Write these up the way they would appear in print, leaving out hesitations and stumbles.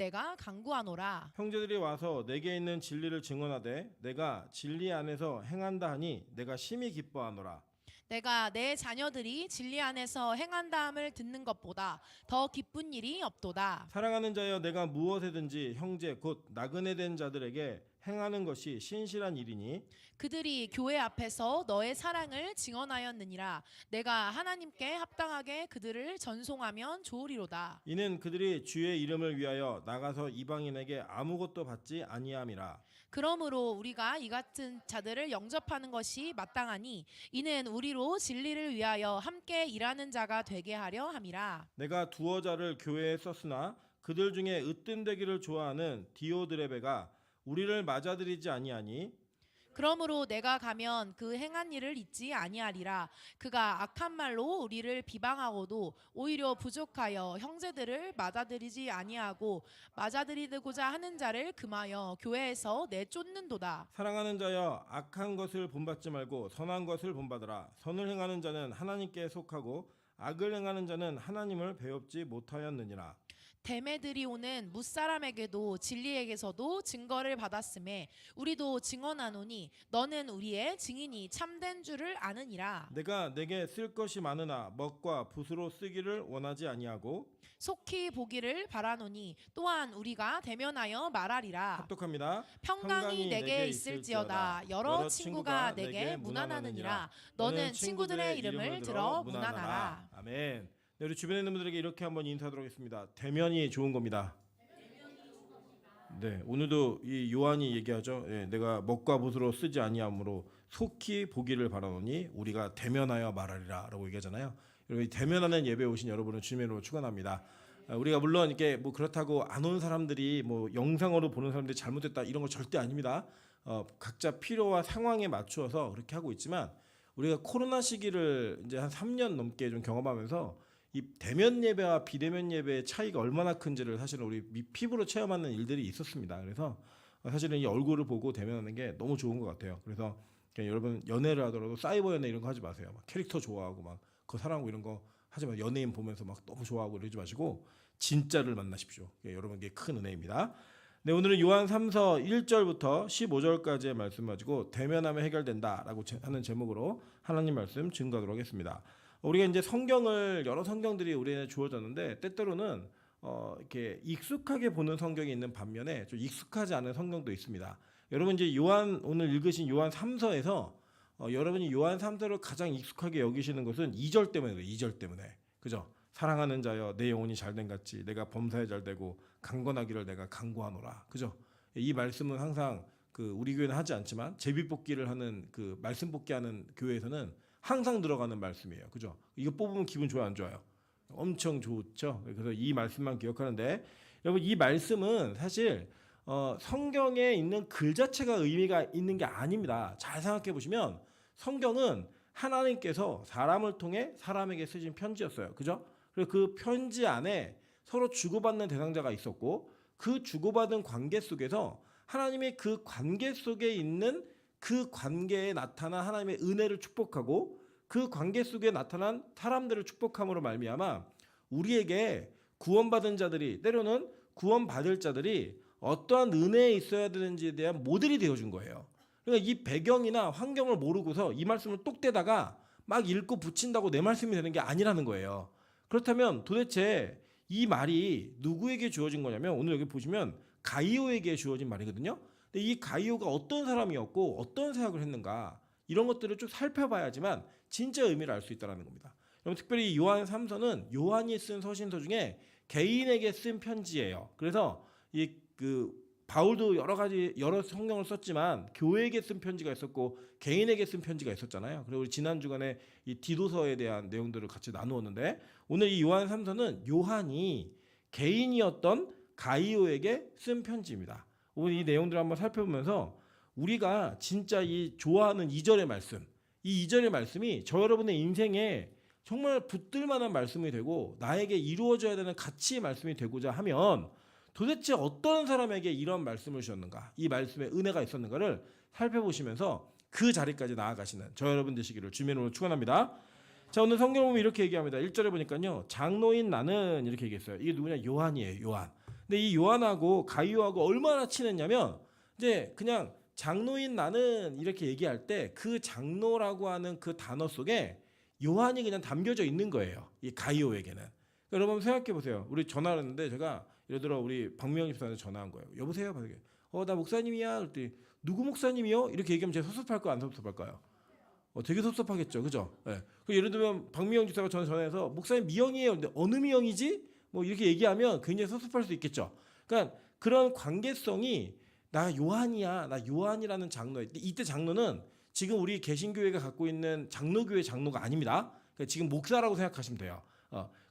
내가 간구하노라. 형제들이 와서 내게 있는 진리를 증언하되 내가 진리 안에서 행한다 하니 내가 심히 기뻐하노라. 내가 내 자녀들이 진리 안에서 행한다함을 듣는 것보다 더 기쁜 일이 없도다. 사랑하는 자여, 내가 무엇에든지 형제 곧 나그네 된 자들에게 행하는 것이 신실한 일이니 그들이 교회 앞에서 너의 사랑을 증언하였느니라. 내가 하나님께 합당하게 그들을 전송하면 좋으리로다. 이는 그들이 주의 이름을 위하여 나가서 이방인에게 아무것도 받지 아니함이라. 그러므로 우리가 이 같은 자들을 영접하는 것이 마땅하니 이는 우리로 진리를 위하여 함께 일하는 자가 되게 하려 함이라. 내가 두어 자를 교회에 썼으나 그들 중에 으뜸되기를 좋아하는 디오드레베가 우리를 맞아들이지 아니하니 그러므로 내가 가면 그 행한 일을 잊지 아니하리라. 그가 악한 말로 우리를 비방하고도 오히려 부족하여 형제들을 맞아들이지 아니하고 맞아들이고자 하는 자를 금하여 교회에서 내쫓는도다. 사랑하는 자여, 악한 것을 본받지 말고 선한 것을 본받으라. 선을 행하는 자는 하나님께 속하고 악을 행하는 자는 하나님을 배웁지 못하였느니라. 데메드리오는 무사람에게도 진리에게서도 증거를 받았음에 우리도 증언하노니 너는 우리의 증인이 참된 줄을 아느니라. 내가 내게 쓸 것이 많으나 먹과 붓으로 쓰기를 원하지 아니하고 속히 보기를 바라노니 또한 우리가 대면하여 말하리라. 합독합니다. 평강이 내게 있을지어다. 여러 친구가 내게 문안하느니라. 너는 친구들의 이름을 들어 문안하라. 아멘. 네, 우리 주변에 있는 분들에게 이렇게 한번 인사하도록 하겠습니다. 대면이 좋은 겁니다. 네, 오늘도 이 요한이 얘기하죠. 네, 내가 먹과 붓으로 쓰지 아니함으로 속히 보기를 바라노니 우리가 대면하여 말하리라라고 얘기하잖아요. 여러분, 대면하는 예배 오신 여러분을 주님의 이름으로 축원합니다. 우리가 물론 이렇게 뭐 그렇다고 안 온 사람들이 뭐 영상으로 보는 사람들이 잘못됐다 이런 거 절대 아닙니다. 각자 필요와 상황에 맞추어서 그렇게 하고 있지만 우리가 코로나 시기를 이제 한 3년 넘게 좀 경험하면서 이 대면 예배와 비대면 예배의 차이가 얼마나 큰지를 사실은 우리 피부로 체험하는 일들이 있었습니다. 그래서 사실은 이 얼굴을 보고 대면하는 게 너무 좋은 것 같아요. 그래서 여러분 연애를 하더라도 사이버 연애 이런 거 하지 마세요. 막 캐릭터 좋아하고 막 그거 사랑하고 이런 거 하지 마세요. 연예인 보면서 막 너무 좋아하고 이러지 마시고 진짜를 만나십시오. 여러분께 큰 은혜입니다. 네, 오늘은 요한 3서 1절부터 15절까지의 말씀 가지고 대면하면 해결된다라고 하는 제목으로 하나님 말씀 증거하도록 하겠습니다. 우리가 이제 성경을 여러 성경들이 우리에게 주어졌는데 때때로는 이렇게 익숙하게 보는 성경이 있는 반면에 좀 익숙하지 않은 성경도 있습니다. 여러분 이제 오늘 읽으신 요한 3서에서 여러분이 요한 3서를 가장 익숙하게 여기시는 것은 2절 때문에 그래요. 2절 때문에. 그죠? 사랑하는 자여 내 영혼이 잘된 같이 내가 범사에 잘되고 강건하기를 내가 간구하노라. 그죠? 이 말씀은 항상 우리 교회는 하지 않지만 제비뽑기를 하는 말씀 뽑기하는 교회에서는 항상 들어가는 말씀이에요. 그죠? 이거 뽑으면 기분 좋아요, 안 좋아요? 엄청 좋죠. 그래서 이 말씀만 기억하는데 여러분 이 말씀은 사실 성경에 있는 글 자체가 의미가 있는 게 아닙니다. 잘 생각해 보시면 성경은 하나님께서 사람을 통해 사람에게 쓰신 편지였어요. 그죠? 그리고 그 편지 안에 서로 주고받는 대상자가 있었고 그 주고받은 관계 속에서 하나님의 그 관계 속에 있는 그 관계에 나타난 하나님의 은혜를 축복하고 그 관계 속에 나타난 사람들을 축복함으로 말미암아 우리에게 구원받은 자들이 때로는 구원받을 자들이 어떠한 은혜에 있어야 되는지에 대한 모델이 되어준 거예요. 그러니까 이 배경이나 환경을 모르고서 이 말씀을 똑 떼다가 막 읽고 붙인다고 내 말씀이 되는 게 아니라는 거예요. 그렇다면 도대체 이 말이 누구에게 주어진 거냐면 오늘 여기 보시면 가이오에게 주어진 말이거든요. 근데 이 가이오가 어떤 사람이었고 어떤 사역을 했는가 이런 것들을 쭉 살펴봐야지만 진짜 의미를 알 수 있다는 겁니다. 여러분 특별히 요한 3서는 요한이 쓴 서신서 중에 개인에게 쓴 편지예요. 그래서 바울도 여러 성경을 썼지만 교회에게 쓴 편지가 있었고 개인에게 쓴 편지가 있었잖아요. 그리고 우리 지난 주간에 이 디도서에 대한 내용들을 같이 나누었는데 오늘 이 요한 3서는 요한이 개인이었던 가이오에게 쓴 편지입니다. 오늘 이 내용들을 한번 살펴보면서 우리가 진짜 이 좋아하는 2절의 말씀, 이 2절의 말씀이 저 여러분의 인생에 정말 붙들 만한 말씀이 되고 나에게 이루어져야 되는 가치의 말씀이 되고자 하면 도대체 어떤 사람에게 이런 말씀을 주셨는가, 이 말씀에 은혜가 있었는가를 살펴보시면서 그 자리까지 나아가시는 저 여러분 되시기를 주님의 이름으로 축원합니다. 자, 오늘 성경 보면 이렇게 얘기합니다. 1절에 보니까요, 장로인 나는 이렇게 얘기했어요. 이게 누구냐? 요한이에요. 요한. 근데 이 요한하고 가이오하고 얼마나 친했냐면 이제 그냥 장로인 나는 이렇게 얘기할 때 그 장로라고 하는 그 단어 속에 요한이 그냥 담겨져 있는 거예요. 이 가이오에게는. 그러니까 여러분 생각해 보세요. 우리 전화를 했는데 제가 예를 들어 우리 박미영 집사한테 전화한 거예요. 여보세요. 나 목사님이야. 그랬더니 누구 목사님이요? 이렇게 얘기하면 제가 섭섭할까요? 안 섭섭할까요? 되게 섭섭하겠죠. 그죠? 예. 예를 들면 박미영 집사가 전화해서 목사님 미영이에요. 근데 어느 미영이지? 뭐 이렇게 얘기하면 굉장히 섭섭할 수 있겠죠. 그러니까 그런 관계성이 나 요한이야. 나 요한이라는 장로야. 이때 장로는 지금 우리 개신교회가 갖고 있는 장로교회 장로가 아닙니다. 그러니까 지금 목사라고 생각하시면 돼요.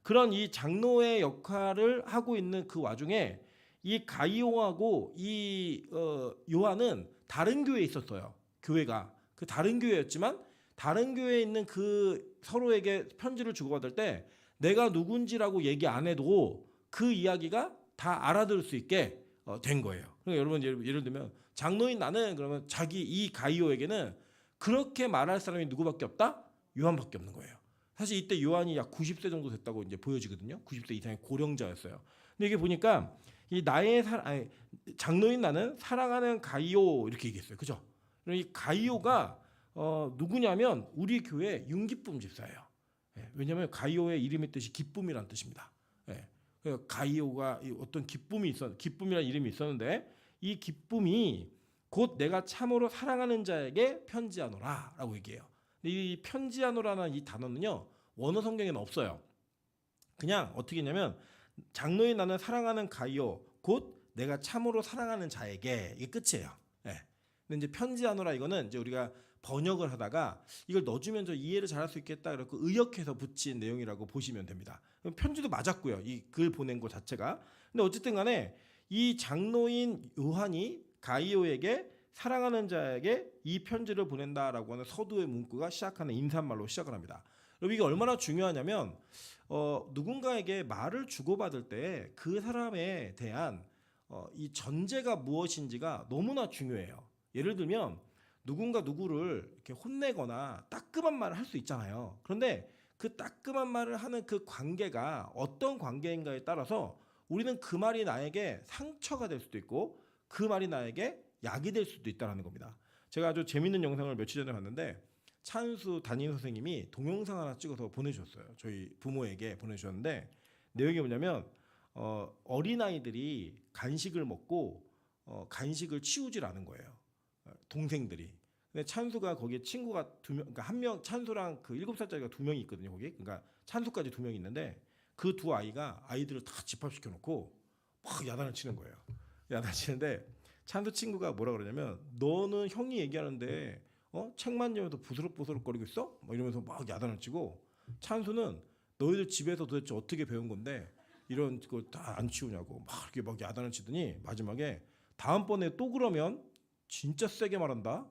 그런 이 장로의 역할을 하고 있는 그 와중에 이 가이오하고 이 요한은 다른 교회에 있었어요. 교회가 그 다른 교회였지만 다른 교회에 있는 그 서로에게 편지를 주고받을 때 내가 누군지라고 얘기 안 해도 그 이야기가 다 알아들을 수 있게 된 거예요. 그러니까 여러분 예를 들면 장로인 나는 그러면 자기 이 가이오에게는 그렇게 말할 사람이 누구밖에 없다? 요한밖에 없는 거예요. 사실 이때 요한이 약 90세 정도 됐다고 이제 보여지거든요. 90세 이상의 고령자였어요. 근데 이게 보니까 이 장로인 나는 사랑하는 가이오 이렇게 얘기했어요. 그죠? 이 가이오가 누구냐면 우리 교회 윤기쁨 집사예요. 왜냐하면 가이오의 이름의 뜻이 기쁨이란 뜻입니다. 가이오가 어떤 기쁨이라는 이름이 있었는데 이 기쁨이 곧 내가 참으로 사랑하는 자에게 편지하노라라고 얘기해요. 이 편지하노라는 이 단어는요 원어 성경에는 없어요. 그냥 어떻게 했냐면 장로인 나는 사랑하는 가이오 곧 내가 참으로 사랑하는 자에게 이게 끝이에요. 근데 이제 편지하노라 이거는 이제 우리가 번역을 하다가 이걸 넣어주면 저 이해를 잘할 수 있겠다 그래서 의역해서 붙인 내용이라고 보시면 됩니다. 편지도 맞았고요. 이 글 보낸 것 자체가. 근데 어쨌든 간에 이 장로인 요한이 가이오에게 사랑하는 자에게 이 편지를 보낸다라고 하는 서두의 문구가 시작하는 인사말로 시작을 합니다. 여러분 이게 얼마나 중요하냐면 누군가에게 말을 주고받을 때 그 사람에 대한 이 전제가 무엇인지가 너무나 중요해요. 예를 들면 누군가 누구를 이렇게 혼내거나 따끔한 말을 할 수 있잖아요. 그런데 그 따끔한 말을 하는 그 관계가 어떤 관계인가에 따라서 우리는 그 말이 나에게 상처가 될 수도 있고 그 말이 나에게 약이 될 수도 있다는 겁니다. 제가 아주 재밌는 영상을 며칠 전에 봤는데 찬수 담임 선생님이 동영상 하나 찍어서 보내주셨어요. 저희 부모에게 보내주셨는데 내용이 뭐냐면 어린아이들이 간식을 먹고 간식을 치우질 않은 거예요. 동생들이. 근데 찬수가 거기에 친구가 두 명, 그러니까 한 명, 찬수랑 그 7살짜리가 두 명이 있거든요. 거기. 그러니까 찬수까지 두 명이 있는데 그 두 아이가 아이들을 다 집합시켜 놓고 막 야단을 치는 거예요. 야단 치는데 찬수 친구가 뭐라 그러냐면 너는 형이 얘기하는데 책만 열어도 부스럭부스럭거리고 있어? 막 이러면서 막 야단을 치고 찬수는 너희들 집에서 도대체 어떻게 배운 건데 이런 거 다 안 치우냐고 막 이렇게 막 야단을 치더니 마지막에 다음번에 또 그러면 진짜 세게 말한다.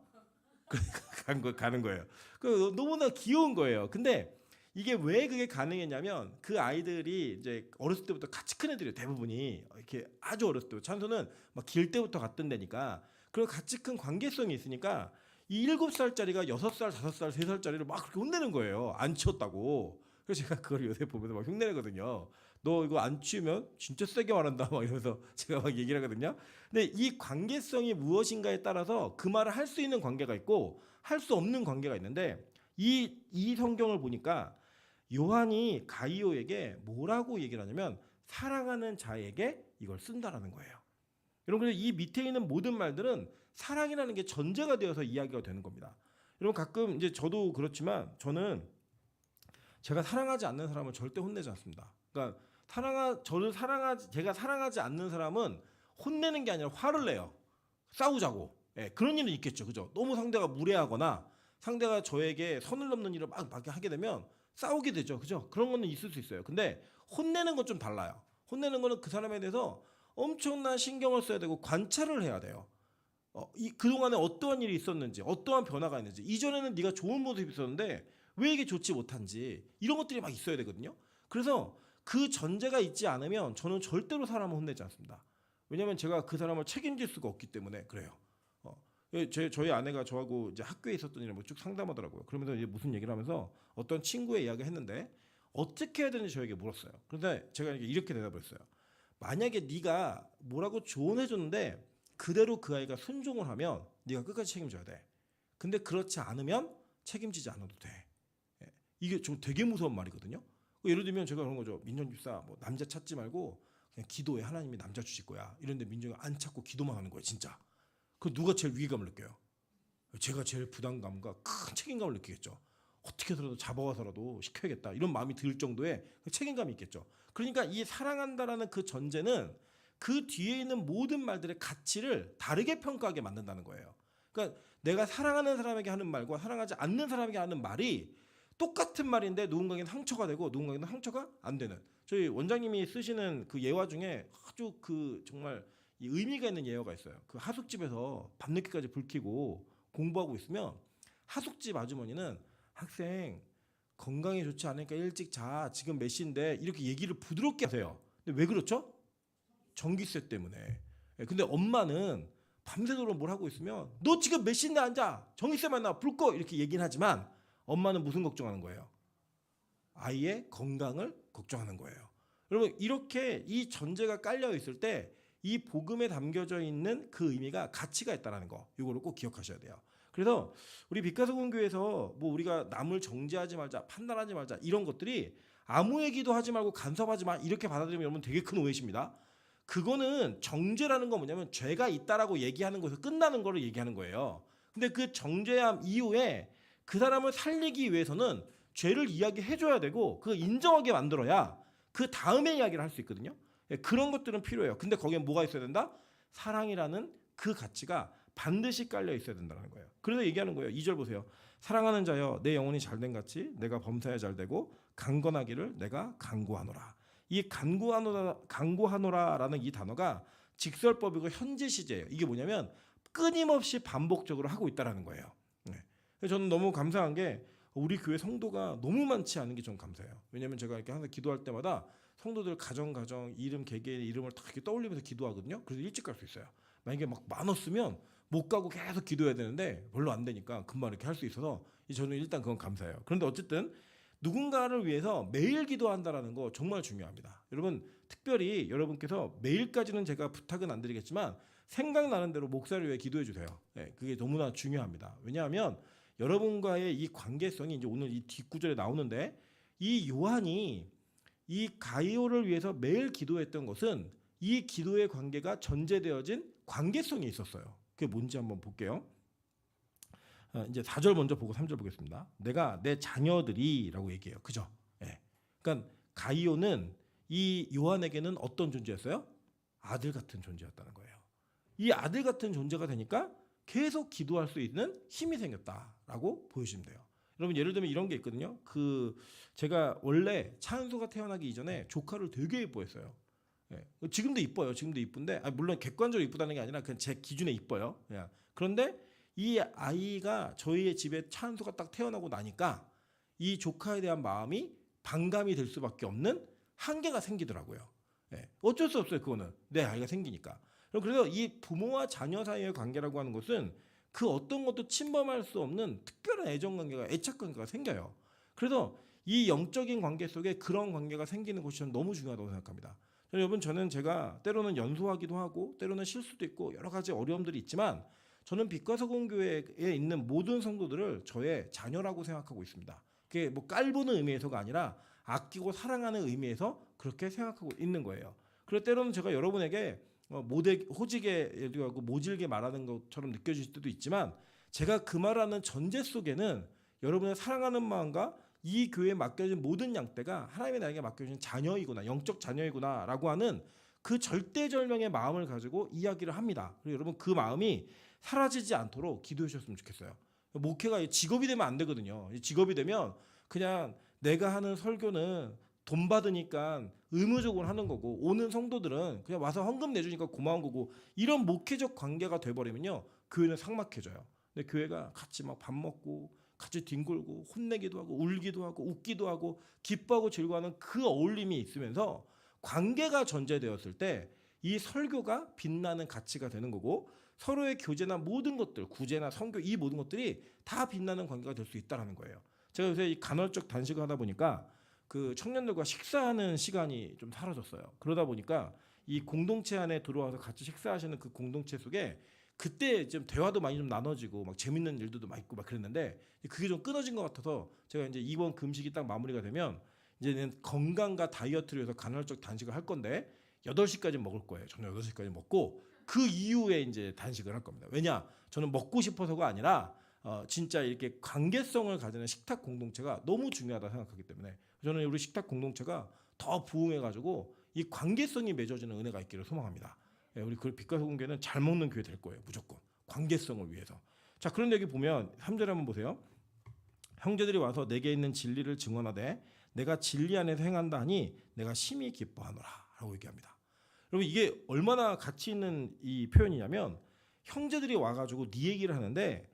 가는 거예요. 그 너무나 귀여운 거예요. 근데 이게 왜 그게 가능했냐면 그 아이들이 이제 어렸을 때부터 같이 큰 애들이에요. 대부분이 이렇게 아주 어렸을 때 찬수는 막 길 때부터 갔던 데니까 그리고 같이 큰 관계성이 있으니까 이 7살짜리가 6살, 5살, 3살짜리를 막 그렇게 혼내는 거예요. 안 치웠다고. 그래서 제가 그걸 요새 보면서 막 흉내내거든요. 너 이거 안 치우면 진짜 세게 말한다 막 이러면서 제가 막 얘기를 하거든요. 근데 이 관계성이 무엇인가에 따라서 그 말을 할 수 있는 관계가 있고 할 수 없는 관계가 있는데 이 성경을 보니까 요한이 가이오에게 뭐라고 얘기를 하냐면 사랑하는 자에게 이걸 쓴다라는 거예요. 여러분 이 밑에 있는 모든 말들은 사랑이라는 게 전제가 되어서 이야기가 되는 겁니다. 여러분 가끔 이제 저도 그렇지만 저는 제가 사랑하지 않는 사람을 절대 혼내지 않습니다. 그러니까 제가 사랑하지 않는 사람은 혼내는 게 아니라 화를 내요. 싸우자고. 그런 일은 있겠죠. 그죠? 너무 상대가 무례하거나 상대가 저에게 선을 넘는 일을 막 하게 되면 싸우게 되죠. 그죠? 그런 거는 있을 수 있어요. 근데 혼내는 건 좀 달라요. 혼내는 거는 그 사람에 대해서 엄청난 신경을 써야 되고 관찰을 해야 돼요. 그동안에 어떠한 일이 있었는지 어떠한 변화가 있는지 이전에는 네가 좋은 모습이 있었는데 왜 이게 좋지 못한지 이런 것들이 막 있어야 되거든요. 그래서 그 전제가 있지 않으면 저는 절대로 사람을 혼내지 않습니다. 왜냐하면 제가 그 사람을 책임질 수가 없기 때문에 그래요. 저희 아내가 저하고 이제 학교에 있었던 일을 쭉 상담하더라고요. 그러면서 이제 무슨 얘기를 하면서 어떤 친구의 이야기를 했는데 어떻게 해야 되는지 저에게 물었어요. 그런데 제가 이렇게 대답을 했어요. 만약에 네가 뭐라고 조언해줬는데 그대로 그 아이가 순종을 하면 네가 끝까지 책임져야 돼. 근데 그렇지 않으면 책임지지 않아도 돼. 예. 이게 좀 되게 무서운 말이거든요. 예를 들면 제가 그런 거죠. 민정 집사 뭐 남자 찾지 말고 그냥 기도해. 하나님이 남자 주실 거야. 이런데 민정이 안 찾고 기도만 하는 거예요. 진짜. 그 누가 제일 위기감을 느껴요? 제가 제일 부담감과 큰 책임감을 느끼겠죠. 어떻게 해서라도 잡아와서라도 시켜야겠다. 이런 마음이 들 정도의 책임감이 있겠죠. 그러니까 이 사랑한다라는 그 전제는 그 뒤에 있는 모든 말들의 가치를 다르게 평가하게 만든다는 거예요. 그러니까 내가 사랑하는 사람에게 하는 말과 사랑하지 않는 사람에게 하는 말이 똑같은 말인데 누군가에게는 상처가 되고 누군가에게는 상처가 안 되는. 저희 원장님이 쓰시는 그 예화 중에 아주 그 정말 이 의미가 있는 예화가 있어요. 그 하숙집에서 밤늦게까지 불 켜고 공부하고 있으면 하숙집 아주머니는 학생 건강에 좋지 않으니까 일찍 자. 지금 몇 시인데 이렇게 얘기를 부드럽게 하세요. 근데 왜 그렇죠? 전기세 때문에. 근데 엄마는 밤새도록 뭘 하고 있으면 너 지금 몇 시인데 앉아. 전기세만 나. 불 꺼. 이렇게 얘기는 하지만 엄마는 무슨 걱정하는 거예요? 아이의 건강을 걱정하는 거예요. 여러분 이렇게 이 전제가 깔려 있을 때 이 복음에 담겨져 있는 그 의미가 가치가 있다는 거. 이거를 꼭 기억하셔야 돼요. 그래서 우리 빛가서공교에서 뭐 우리가 남을 정죄하지 말자, 판단하지 말자 이런 것들이 아무 얘기도 하지 말고 간섭하지 마 이렇게 받아들이면 여러분 되게 큰 오해십니다. 그거는 정죄라는 건 뭐냐면 죄가 있다라고 얘기하는 것에서 끝나는 거를 얘기하는 거예요. 근데 그 정죄함 이후에 그 사람을 살리기 위해서는 죄를 이야기해줘야 되고 그걸 인정하게 만들어야 그 다음에 이야기를 할 수 있거든요. 그런 것들은 필요해요. 근데 거기에 뭐가 있어야 된다? 사랑이라는 그 가치가 반드시 깔려 있어야 된다는 거예요. 그래서 얘기하는 거예요. 2절 보세요. 사랑하는 자여 내 영혼이 잘된 같이 내가 범사에 잘되고 강건하기를 내가 간구하노라. 이 간구하노라라는 이 단어가 직설법이고 현재 시제예요. 이게 뭐냐면 끊임없이 반복적으로 하고 있다라는 거예요. 그래서 저는 너무 감사한 게 우리 교회 성도가 너무 많지 않은 게 좀 감사해요. 왜냐하면 제가 이렇게 항상 기도할 때마다 성도들 가정 이름 개개인의 이름을 딱 이렇게 떠올리면서 기도하거든요. 그래서 일찍 갈 수 있어요. 만약에 막 많았으면 못 가고 계속 기도해야 되는데 별로 안 되니까 금방 이렇게 할 수 있어서 저는 일단 그건 감사해요. 그런데 어쨌든 누군가를 위해서 매일 기도한다라는 거 정말 중요합니다. 여러분 특별히 여러분께서 매일까지는 제가 부탁은 안 드리겠지만 생각나는 대로 목사를 위해 기도해 주세요. 네, 그게 너무나 중요합니다. 왜냐하면 여러분과의 이 관계성이 이제 오늘 이 뒷구절에 나오는데 이 요한이 이 가이오를 위해서 매일 기도했던 것은 이 기도의 관계가 전제되어진 관계성이 있었어요. 그게 뭔지 한번 볼게요. 이제 4절 먼저 보고 3절 보겠습니다. 내가 내 자녀들이라고 얘기해요. 그죠? 예. 그러니까 가이오는 이 요한에게는 어떤 존재였어요? 아들 같은 존재였다는 거예요. 이 아들 같은 존재가 되니까 계속 기도할 수 있는 힘이 생겼다라고 보여주시면 돼요. 여러분 예를 들면 이런 게 있거든요. 제가 원래 차은수가 태어나기 이전에 조카를 되게 예뻐했어요. 예. 지금도 이뻐요. 지금도 이쁜데 물론 객관적으로 이쁘다는 게 아니라 그냥 제 기준에 이뻐요. 그냥. 그런데 이 아이가 저희의 집에 차은수가 딱 태어나고 나니까 이 조카에 대한 마음이 반감이 될 수밖에 없는 한계가 생기더라고요. 예. 어쩔 수 없어요. 그거는 내 아이가 생기니까. 그래서 이 부모와 자녀 사이의 관계라고 하는 것은 그 어떤 것도 침범할 수 없는 특별한 애정관계가 애착관계가 생겨요. 그래서 이 영적인 관계 속에 그런 관계가 생기는 것이 저는 너무 중요하다고 생각합니다. 여러분 저는 제가 때로는 연소하기도 하고 때로는 실수도 있고 여러 가지 어려움들이 있지만 저는 빛과서공교회에 있는 모든 성도들을 저의 자녀라고 생각하고 있습니다. 그게 뭐 깔보는 의미에서가 아니라 아끼고 사랑하는 의미에서 그렇게 생각하고 있는 거예요. 그래서 때로는 제가 여러분에게 호지게 모질게 말하는 것처럼 느껴질 때도 있지만 제가 그 말하는 전제 속에는 여러분의 사랑하는 마음과 이 교회에 맡겨진 모든 양떼가 하나님의 나에게 맡겨진 자녀이구나, 영적 자녀이구나 라고 하는 그 절대절명의 마음을 가지고 이야기를 합니다. 그리고 여러분 그 마음이 사라지지 않도록 기도해 주셨으면 좋겠어요. 목회가 직업이 되면 안 되거든요. 직업이 되면 그냥 내가 하는 설교는 돈 받으니까 의무적으로 하는 거고 오는 성도들은 그냥 와서 헌금 내주니까 고마운 거고 이런 목회적 관계가 돼버리면요 교회는 삭막해져요. 근데 교회가 같이 막 밥 먹고 같이 뒹굴고 혼내기도 하고 울기도 하고 웃기도 하고 기뻐하고 즐거워하는 그 어울림이 있으면서 관계가 전제되었을 때 이 설교가 빛나는 가치가 되는 거고 서로의 교제나 모든 것들 구제나 선교 이 모든 것들이 다 빛나는 관계가 될 수 있다는 거예요. 제가 요새 이 간헐적 단식을 하다 보니까 그 청년들과 식사하는 시간이 좀 사라졌어요. 그러다 보니까 이 공동체 안에 들어와서 같이 식사하시는 그 공동체 속에 그때 좀 대화도 많이 좀 나눠지고 막 재밌는 일들도 많이 있고 막 그랬는데 그게 좀 끊어진 것 같아서 제가 이제 이번 금식이 딱 마무리가 되면 이제는 건강과 다이어트를 위해서 간헐적 단식을 할 건데 8시까지 먹을 거예요. 저는 8시까지 먹고 그 이후에 이제 단식을 할 겁니다. 왜냐? 저는 먹고 싶어서가 아니라 진짜 이렇게 관계성을 가지는 식탁 공동체가 너무 중요하다 생각하기 때문에 저는 우리 식탁 공동체가 더 부흥해가지고 이 관계성이 맺어지는 은혜가 있기를 소망합니다. 예, 우리 그 빛과 소금교회는 잘 먹는 교회 될 거예요. 무조건 관계성을 위해서. 자, 그런데 여기 보면 3절에 한번 보세요. 형제들이 와서 내게 있는 진리를 증언하되 내가 진리 안에서 행한다 하니 내가 심히 기뻐하노라 라고 얘기합니다. 여러분 이게 얼마나 가치 있는 이 표현이냐면 형제들이 와가지고 네 얘기를 하는데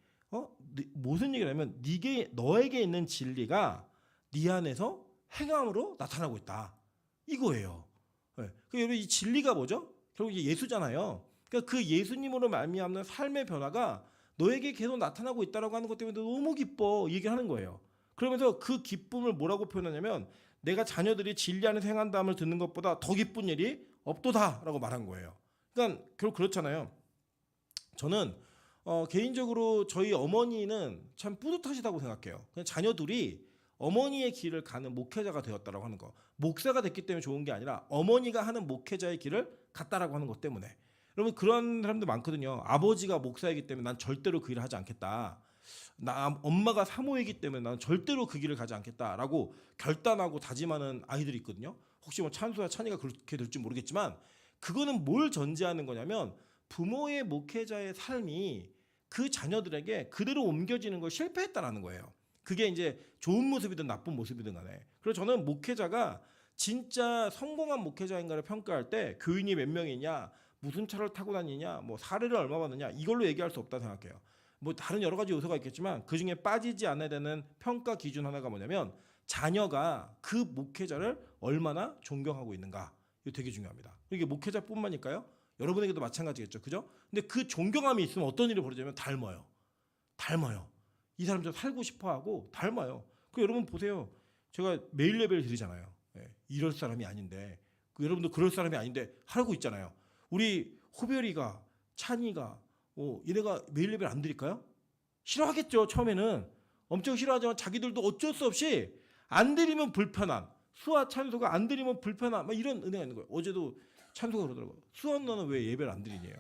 무슨 얘기를 하면 너에게 있는 진리가 네 안에서 행함으로 나타나고 있다 이거예요. 네. 여러분 이 진리가 뭐죠? 결국 이게 예수잖아요. 그러니까 그 예수님으로 말미암는 삶의 변화가 너에게 계속 나타나고 있다라고 하는 것 때문에 너무 기뻐 얘기하는 거예요. 그러면서 그 기쁨을 뭐라고 표현하냐면 내가 자녀들이 진리 안에서 행한다함을 듣는 것보다 더 기쁜 일이 없도다라고 말한 거예요. 그러니까 결국 그렇잖아요. 저는 개인적으로 저희 어머니는 참 뿌듯하시다고 생각해요. 그냥 자녀들이 어머니의 길을 가는 목회자가 되었다라고 하는 거. 목사가 됐기 때문에 좋은 게 아니라 어머니가 하는 목회자의 길을 갔다라고 하는 것 때문에. 여러분 그런 사람들 많거든요. 아버지가 목사이기 때문에 난 절대로 그 일을 하지 않겠다. 엄마가 사모이기 때문에 나는 절대로 그 길을 가지 않겠다라고 결단하고 다짐하는 아이들이 있거든요. 혹시 뭐 찬수야 찬이가 그렇게 될지 모르겠지만 그거는 뭘 전제하는 거냐면 부모의 목회자의 삶이 그 자녀들에게 그대로 옮겨지는 걸 실패했다라는 거예요. 그게 이제 좋은 모습이든 나쁜 모습이든 간에. 그래서 저는 목회자가 진짜 성공한 목회자인가를 평가할 때 교인이 몇 명이냐, 무슨 차를 타고 다니냐, 뭐 사례를 얼마 받느냐 이걸로 얘기할 수 없다 생각해요. 뭐 다른 여러 가지 요소가 있겠지만 그 중에 빠지지 않아야 되는 평가 기준 하나가 뭐냐면 자녀가 그 목회자를 얼마나 존경하고 있는가. 이거 되게 중요합니다. 이게 목회자뿐만일까요? 여러분에게도 마찬가지겠죠. 그죠? 근데 그 존경함이 있으면 어떤 일이 벌어지냐면 닮아요. 이 사람 좀 살고 싶어 하고 닮아요. 그 여러분 보세요. 제가 매일 예배를 드리잖아요. 이럴 사람이 아닌데 여러분도 그럴 사람이 아닌데 하고 있잖아요. 우리 호별이가 찬이가 얘네가 매일 예배를 안 드릴까요? 싫어하겠죠. 처음에는 엄청 싫어하지만 자기들도 어쩔 수 없이 안 드리면 불편한 수아 찬수가 안 드리면 불편한 막 이런 은혜가 있는 거예요. 어제도 찬수가 그러더라고요. 수아 누나는 왜 예배를 안 드리냐요.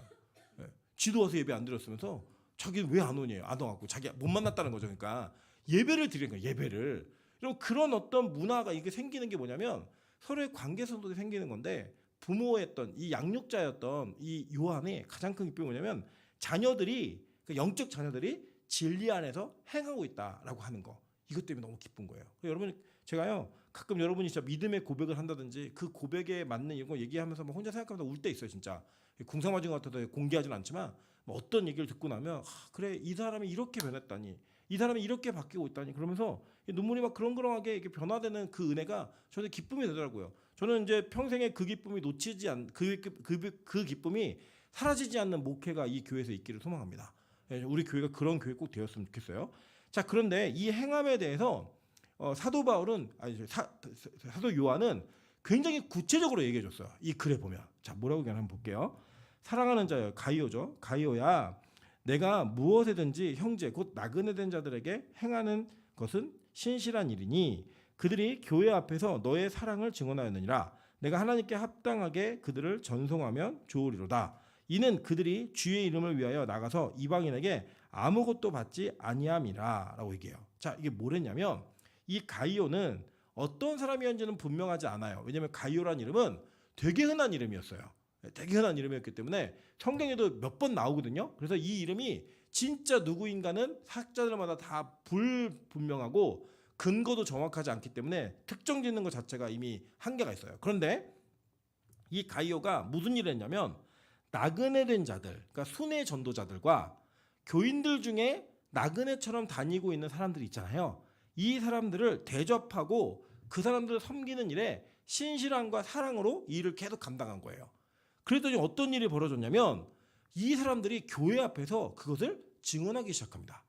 지도 와서 예배 안 드렸으면서 자기는 왜 안 오냐요. 안 와갖고 자기가 못 만났다는 거죠. 그러니까 예배를 드리는 거예요. 예배를. 그럼 그런 어떤 문화가 이게 생기는 게 뭐냐면 서로의 관계성도 생기는 건데 부모였던 이 양육자였던 이 요한의 가장 큰 기쁨이 뭐냐면 자녀들이 그 영적 자녀들이 진리 안에서 행하고 있다라고 하는 거. 이것 때문에 너무 기쁜 거예요. 여러분 제가요 가끔 여러분이 진짜 믿음의 고백을 한다든지 그 고백에 맞는 이런 거 얘기하면서 막 혼자 생각하면서 울 때 있어요. 진짜 궁상 맞은 것 같아서 공개하지는 않지만 뭐 어떤 얘기를 듣고 나면 그래 이 사람이 이렇게 변했다니 이 사람이 이렇게 바뀌고 있다니 그러면서 눈물이 막 그렁그렁하게 이렇게 변화되는 그 은혜가 저는 기쁨이 되더라고요. 저는 이제 평생에 그 기쁨이 놓치지 않 그 기쁨이 사라지지 않는 목회가 이 교회에서 있기를 소망합니다. 우리 교회가 그런 교회 꼭 되었으면 좋겠어요. 자 그런데 이 행함에 대해서 사도 바울은 사도 요한은 굉장히 구체적으로 얘기해 줬어요. 이 글에 보면 자 뭐라고 얘기하나 한번 볼게요. 사랑하는 자여 가이오죠. 가이오야 내가 무엇에든지 형제 곧 나그네 된 자들에게 행하는 것은 신실한 일이니 그들이 교회 앞에서 너의 사랑을 증언하였느니라. 내가 하나님께 합당하게 그들을 전송하면 좋으리로다. 이는 그들이 주의 이름을 위하여 나가서 이방인에게 아무것도 받지 아니함이라 라고 얘기해요. 자 이게 뭐랬냐면 이 가이오는 어떤 사람이었는지는 분명하지 않아요. 왜냐하면 가이오라는 이름은 되게 흔한 이름이었어요. 되게 흔한 이름이었기 때문에 성경에도 몇 번 나오거든요. 그래서 이 이름이 진짜 누구인가는 학자들마다 다 불분명하고 근거도 정확하지 않기 때문에 특정 짓는 것 자체가 이미 한계가 있어요. 그런데 이 가이오가 무슨 일을 했냐면 나그네 된 자들, 그러니까 순회 전도자들과 교인들 중에 나그네처럼 다니고 있는 사람들이 있잖아요. 이 사람들을 대접하고 그 사람들을 섬기는 일에 신실함과 사랑으로 이 일을 계속 감당한 거예요. 그랬더니 어떤 일이 벌어졌냐면 이 사람들이 교회 앞에서 그것을 증언하기 시작합니다.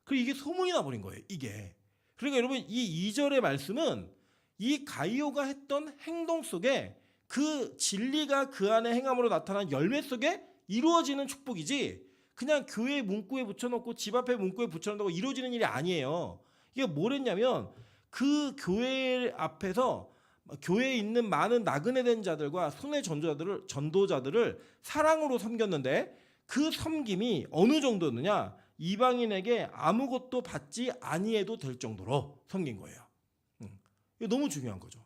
그리고 이게 소문이 나버린 거예요. 이게. 그러니까 여러분 이 2절의 말씀은 이 가이오가 했던 행동 속에 그 진리가 그 안에 행함으로 나타난 열매 속에 이루어지는 축복이지 그냥 교회 문구에 붙여놓고 집 앞에 문구에 붙여놓는다고 이루어지는 일이 아니에요. 이게 뭐랬냐면 그 교회 앞에서 교회에 있는 많은 나그네 된 자들과 순회 전도자들을 사랑으로 섬겼는데 그 섬김이 어느 정도느냐 이방인에게 아무것도 받지 아니해도 될 정도로 섬긴 거예요. 이게 너무 중요한 거죠.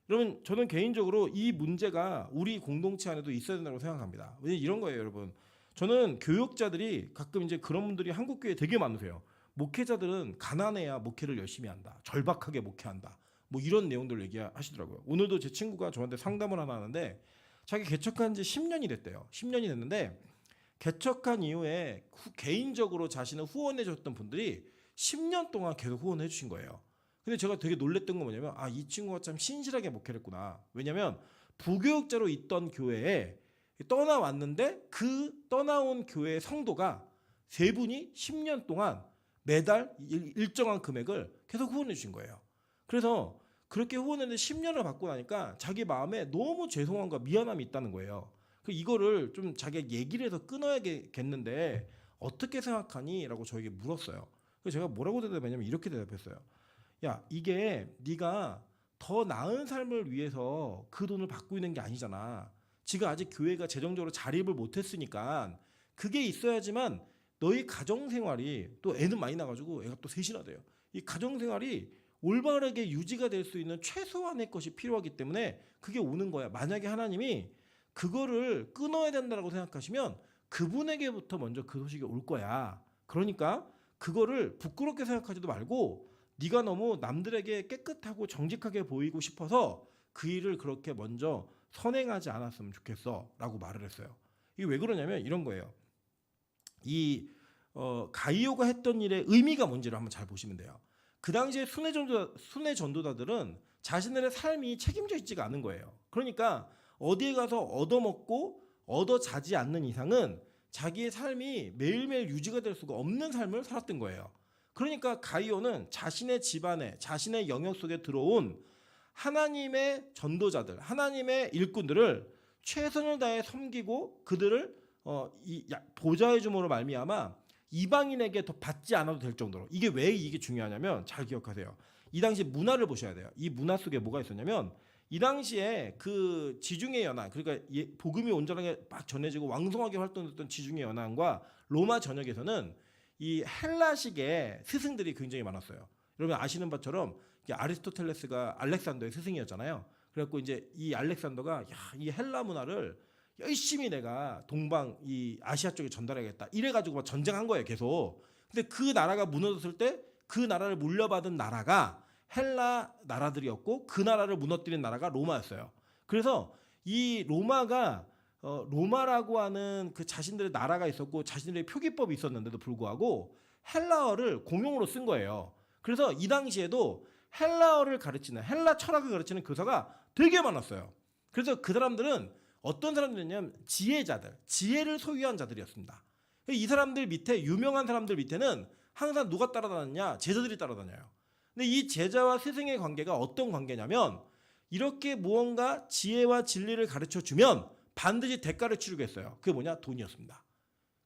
여러분 저는 개인적으로 이 문제가 우리 공동체 안에도 있어야 된다고 생각합니다. 왜냐면 이런 거예요, 여러분. 저는 교육자들이 가끔 이제 그런 분들이 한국 교회에 되게 많으세요. 목회자들은 가난해야 목회를 열심히 한다. 절박하게 목회한다. 뭐 이런 내용들을 얘기하시더라고요. 오늘도 제 친구가 저한테 상담을 하나 하는데 자기 개척한 지 10년이 됐대요. 10년이 됐는데 개척한 이후에 개인적으로 자신을 후원해 줬던 분들이 10년 동안 계속 후원해 주신 거예요. 근데 제가 되게 놀랬던 건 뭐냐면 이 친구가 참 신실하게 목회를 했구나. 왜냐면 부교육자로 있던 교회에 떠나왔는데 그 떠나온 교회의 성도가 세 분이 10년 동안 매달 일정한 금액을 계속 후원해 주신 거예요. 그래서 그렇게 후원했는데 10년을 받고 나니까 자기 마음에 너무 죄송함과 미안함이 있다는 거예요. 이거를 좀 자기가 얘기를 해서 끊어야겠는데 어떻게 생각하니? 라고 저에게 물었어요. 그래서 제가 뭐라고 대답했냐면 이렇게 대답했어요. 야, 이게 네가 더 나은 삶을 위해서 그 돈을 받고 있는 게 아니잖아. 지금 아직 교회가 재정적으로 자립을 못했으니까 그게 있어야지만 너희 가정생활이 또 애는 많이 나가지고 애가 또 셋이나 돼요. 이 가정생활이 올바르게 유지가 될 수 있는 최소한의 것이 필요하기 때문에 그게 오는 거야. 만약에 하나님이 그거를 끊어야 된다고 생각하시면 그분에게부터 먼저 그 소식이 올 거야. 그러니까 그거를 부끄럽게 생각하지도 말고 네가 너무 남들에게 깨끗하고 정직하게 보이고 싶어서 그 일을 그렇게 먼저 선행하지 않았으면 좋겠어 라고 말을 했어요. 이게 왜 그러냐면 이런 거예요. 가이오가 했던 일의 의미가 뭔지를 한번 잘 보시면 돼요. 그 당시에 순회 전도자들은 자신들의 삶이 책임져 있지가 않은 거예요. 그러니까 어디에 가서 얻어먹고 얻어자지 않는 이상은 자기의 삶이 매일매일 유지가 될 수가 없는 삶을 살았던 거예요. 그러니까 가이오는 자신의 집안에 자신의 영역 속에 들어온 하나님의 전도자들, 하나님의 일꾼들을 최선을 다해 섬기고 그들을 보좌해 줌으로 말미암아 이방인에게 더 받지 않아도 될 정도로. 이게 왜 이게 중요하냐면 잘 기억하세요. 이 당시 문화를 보셔야 돼요. 이 문화 속에 뭐가 있었냐면 이 당시에 그 지중해 연안, 그러니까 복음이 온전하게 막 전해지고 왕성하게 활동했던 지중해 연안과 로마 전역에서는 이 헬라식의 스승들이 굉장히 많았어요. 여러분 아시는 바처럼 아리스토텔레스가 알렉산더의 스승이었잖아요. 그래갖고 이제 이 알렉산더가 이 헬라 문화를 열심히 내가 동방 이 아시아 쪽에 전달해야겠다. 이래가지고 막 전쟁한 거예요, 계속. 근데 그 나라가 무너졌을 때 그 나라를 물려받은 나라가 헬라 나라들이었고 그 나라를 무너뜨린 나라가 로마였어요. 그래서 이 로마가 로마라고 하는 그 자신들의 나라가 있었고 자신들의 표기법이 있었는데도 불구하고 헬라어를 공용으로 쓴 거예요. 그래서 이 당시에도 헬라어를 가르치는 헬라 철학을 가르치는 교사가 되게 많았어요. 그래서 그 사람들은 어떤 사람들이냐면 지혜자들, 지혜를 소유한 자들이었습니다. 이 사람들 밑에 유명한 사람들 밑에는 항상 누가 따라다녔냐? 제자들이 따라다녀요. 근데 이 제자와 스승의 관계가 어떤 관계냐면 이렇게 무언가 지혜와 진리를 가르쳐주면 반드시 대가를 치르겠어요. 그게 뭐냐? 돈이었습니다.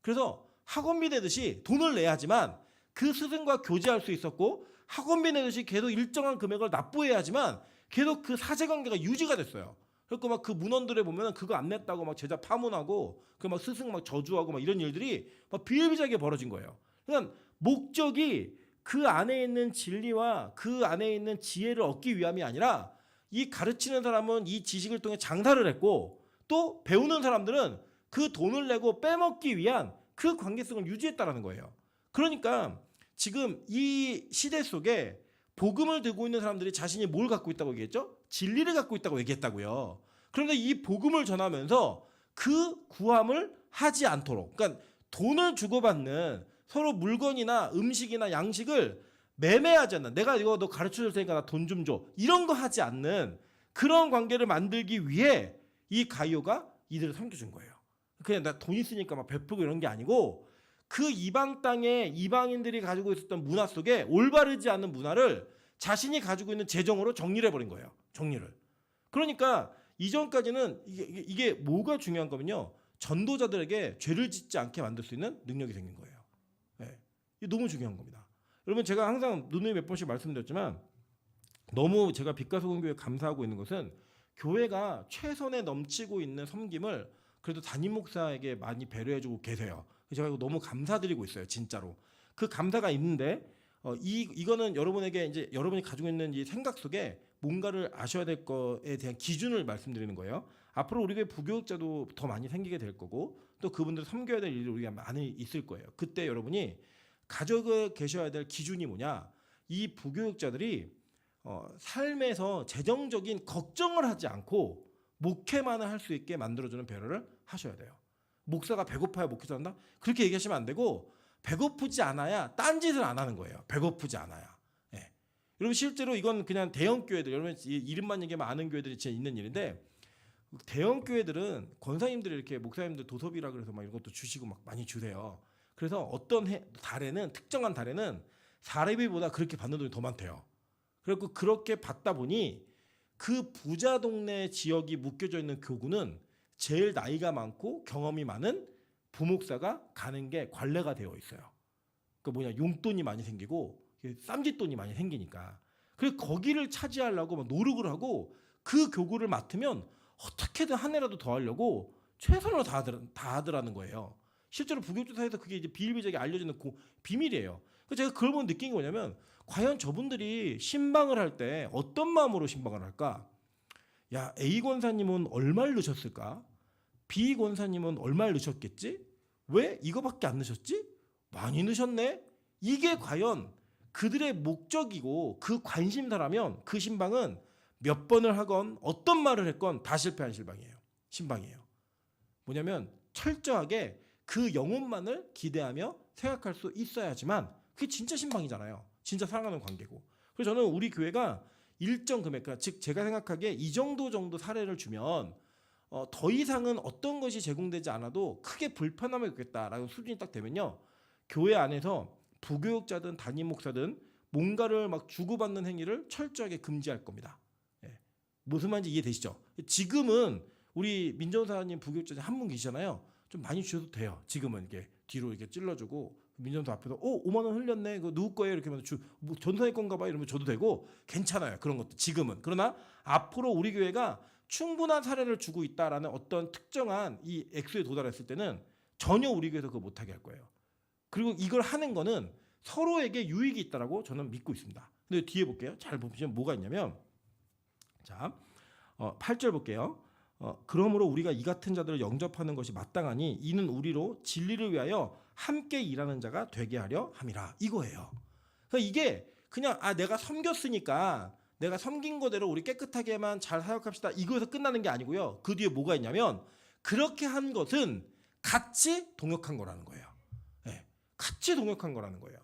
그래서 학원비 내듯이 돈을 내야지만 그 스승과 교제할 수 있었고 학원비 내듯이 계속 일정한 금액을 납부해야지만 계속 그 사제관계가 유지가 됐어요. 그래서 막 그 문헌들에 보면 그거 안 냈다고 막 제자 파문하고 그 막 스승 막 저주하고 막 이런 일들이 막 비일비재하게 벌어진 거예요. 그러니까 목적이 그 안에 있는 진리와 그 안에 있는 지혜를 얻기 위함이 아니라 이 가르치는 사람은 이 지식을 통해 장사를 했고 또 배우는 사람들은 그 돈을 내고 빼먹기 위한 그 관계성을 유지했다라는 거예요. 그러니까 지금 이 시대 속에 복음을 들고 있는 사람들이 자신이 뭘 갖고 있다고 얘기했죠? 진리를 갖고 있다고 얘기했다고요. 그런데 이 복음을 전하면서 그 구함을 하지 않도록, 그러니까 돈을 주고받는 서로 물건이나 음식이나 양식을 매매하지 않는, 내가 이거 너 가르쳐 줄 테니까 나 돈 좀 줘, 이런 거 하지 않는 그런 관계를 만들기 위해 이 가이오가 이들을 섬겨준 거예요. 그냥 나 돈 있으니까 막 베풀고 이런 게 아니고 그 이방 땅에 이방인들이 가지고 있었던 문화 속에 올바르지 않은 문화를 자신이 가지고 있는 재정으로 정리를 해버린 거예요. 정리를. 그러니까 이전까지는 이게 뭐가 중요한 거면요. 전도자들에게 죄를 짓지 않게 만들 수 있는 능력이 생긴 거예요. 예. 이게 너무 중요한 겁니다. 여러분 제가 항상 누누이 몇 번씩 말씀드렸지만 너무 제가 빛과 소금 교회 감사하고 있는 것은 교회가 최선에 넘치고 있는 섬김을 그래도 담임 목사에게 많이 배려해주고 계세요. 제가 이거 너무 감사드리고 있어요, 진짜로. 그 감사가 있는데 이거는 여러분에게 이제 여러분이 가지고 있는 이 생각 속에 뭔가를 아셔야 될 거에 대한 기준을 말씀드리는 거예요. 앞으로 우리 교회 부교육자도 더 많이 생기게 될 거고 또 그분들 섬겨야 될 일이 우리가 많이 있을 거예요. 그때 여러분이 가져가 계셔야 될 기준이 뭐냐? 이 부교육자들이 삶에서 재정적인 걱정을 하지 않고 목회만을 할 수 있게 만들어주는 배려를 하셔야 돼요. 목사가 배고파야 목회 잘한다? 그렇게 얘기하시면 안 되고 배고프지 않아야 딴짓을 안 하는 거예요. 배고프지 않아야. 예. 여러분 실제로 이건 그냥 대형 교회들, 여러분 이름만 얘기하면 아는 교회들이 진짜 있는 일인데 대형 교회들은 권사님들이 이렇게 목사님들 도섭이라 그래서 막 이런 것도 주시고 막 많이 주세요. 그래서 어떤 달에는 특정한 달에는 사례비보다 그렇게 받는 돈이 더 많대요. 그리고 그렇게 받다 보니 그 부자 동네 지역이 묶여져 있는 교구는 제일 나이가 많고 경험이 많은 부목사가 가는 게 관례가 되어 있어요. 그 뭐냐 용돈이 많이 생기고 쌈짓돈이 많이 생기니까. 그래서 거기를 차지하려고 막 노력을 하고 그 교구를 맡으면 어떻게든 한 해라도 더 하려고 최선을 다하더라는 거예요. 실제로 부교육사에서 그게 이제 비일비재하게 알려지는 비밀이에요. 그래서 제가 그걸 보면 느낀 게 뭐냐면 과연 저분들이 신방을 할 때 어떤 마음으로 신방을 할까? 야, A 권사님은 얼마를 넣으셨을까? B 권사님은 얼마를 넣으셨겠지? 왜 이거밖에 안 넣으셨지? 많이 넣으셨네? 이게 과연 그들의 목적이고 그 관심사라면 그 신방은 몇 번을 하건 어떤 말을 했건 다 실패한 신방이에요. 뭐냐면 철저하게 그 영혼만을 기대하며 생각할 수 있어야지만 그게 진짜 신방이잖아요. 진짜 사랑하는 관계고. 그래서 저는 우리 교회가 일정 금액, 즉 제가 생각하기에 이 정도 사례를 주면 더 이상은 어떤 것이 제공되지 않아도 크게 불편함이 없겠다라는 수준이 딱 되면요. 교회 안에서 부교육자든 담임 목사든 뭔가를 막 주고받는 행위를 철저하게 금지할 겁니다. 예. 무슨 말인지 이해되시죠? 지금은 우리 민정사님 부교육자 한 분 계시잖아요. 좀 많이 주셔도 돼요. 지금은 이렇게 뒤로 이렇게 찔러주고 민정사 앞에서 5만 원 흘렸네. 그거 누구 거예요? 이렇게 하면 뭐 전사의 건가 봐 이러면 줘도 되고 괜찮아요. 그런 것도 지금은. 그러나 앞으로 우리 교회가 충분한 사례를 주고 있다라는 어떤 특정한 이 액수에 도달했을 때는 전혀 우리 교회에서 그거 못하게 할 거예요. 그리고 이걸 하는 거는 서로에게 유익이 있다라고 저는 믿고 있습니다. 근데 뒤에 볼게요. 잘 보시면 뭐가 있냐면 자 8절 볼게요. 그러므로 우리가 이 같은 자들을 영접하는 것이 마땅하니 이는 우리로 진리를 위하여 함께 일하는 자가 되게 하려 함이라 이거예요. 그러니까 이게 그냥 내가 섬겼으니까 내가 섬긴 거대로 우리 깨끗하게만 잘 사역합시다 이거에서 끝나는 게 아니고요. 그 뒤에 뭐가 있냐면 그렇게 한 것은 같이 동역한 거라는 거예요. 네, 같이 동역한 거라는 거예요.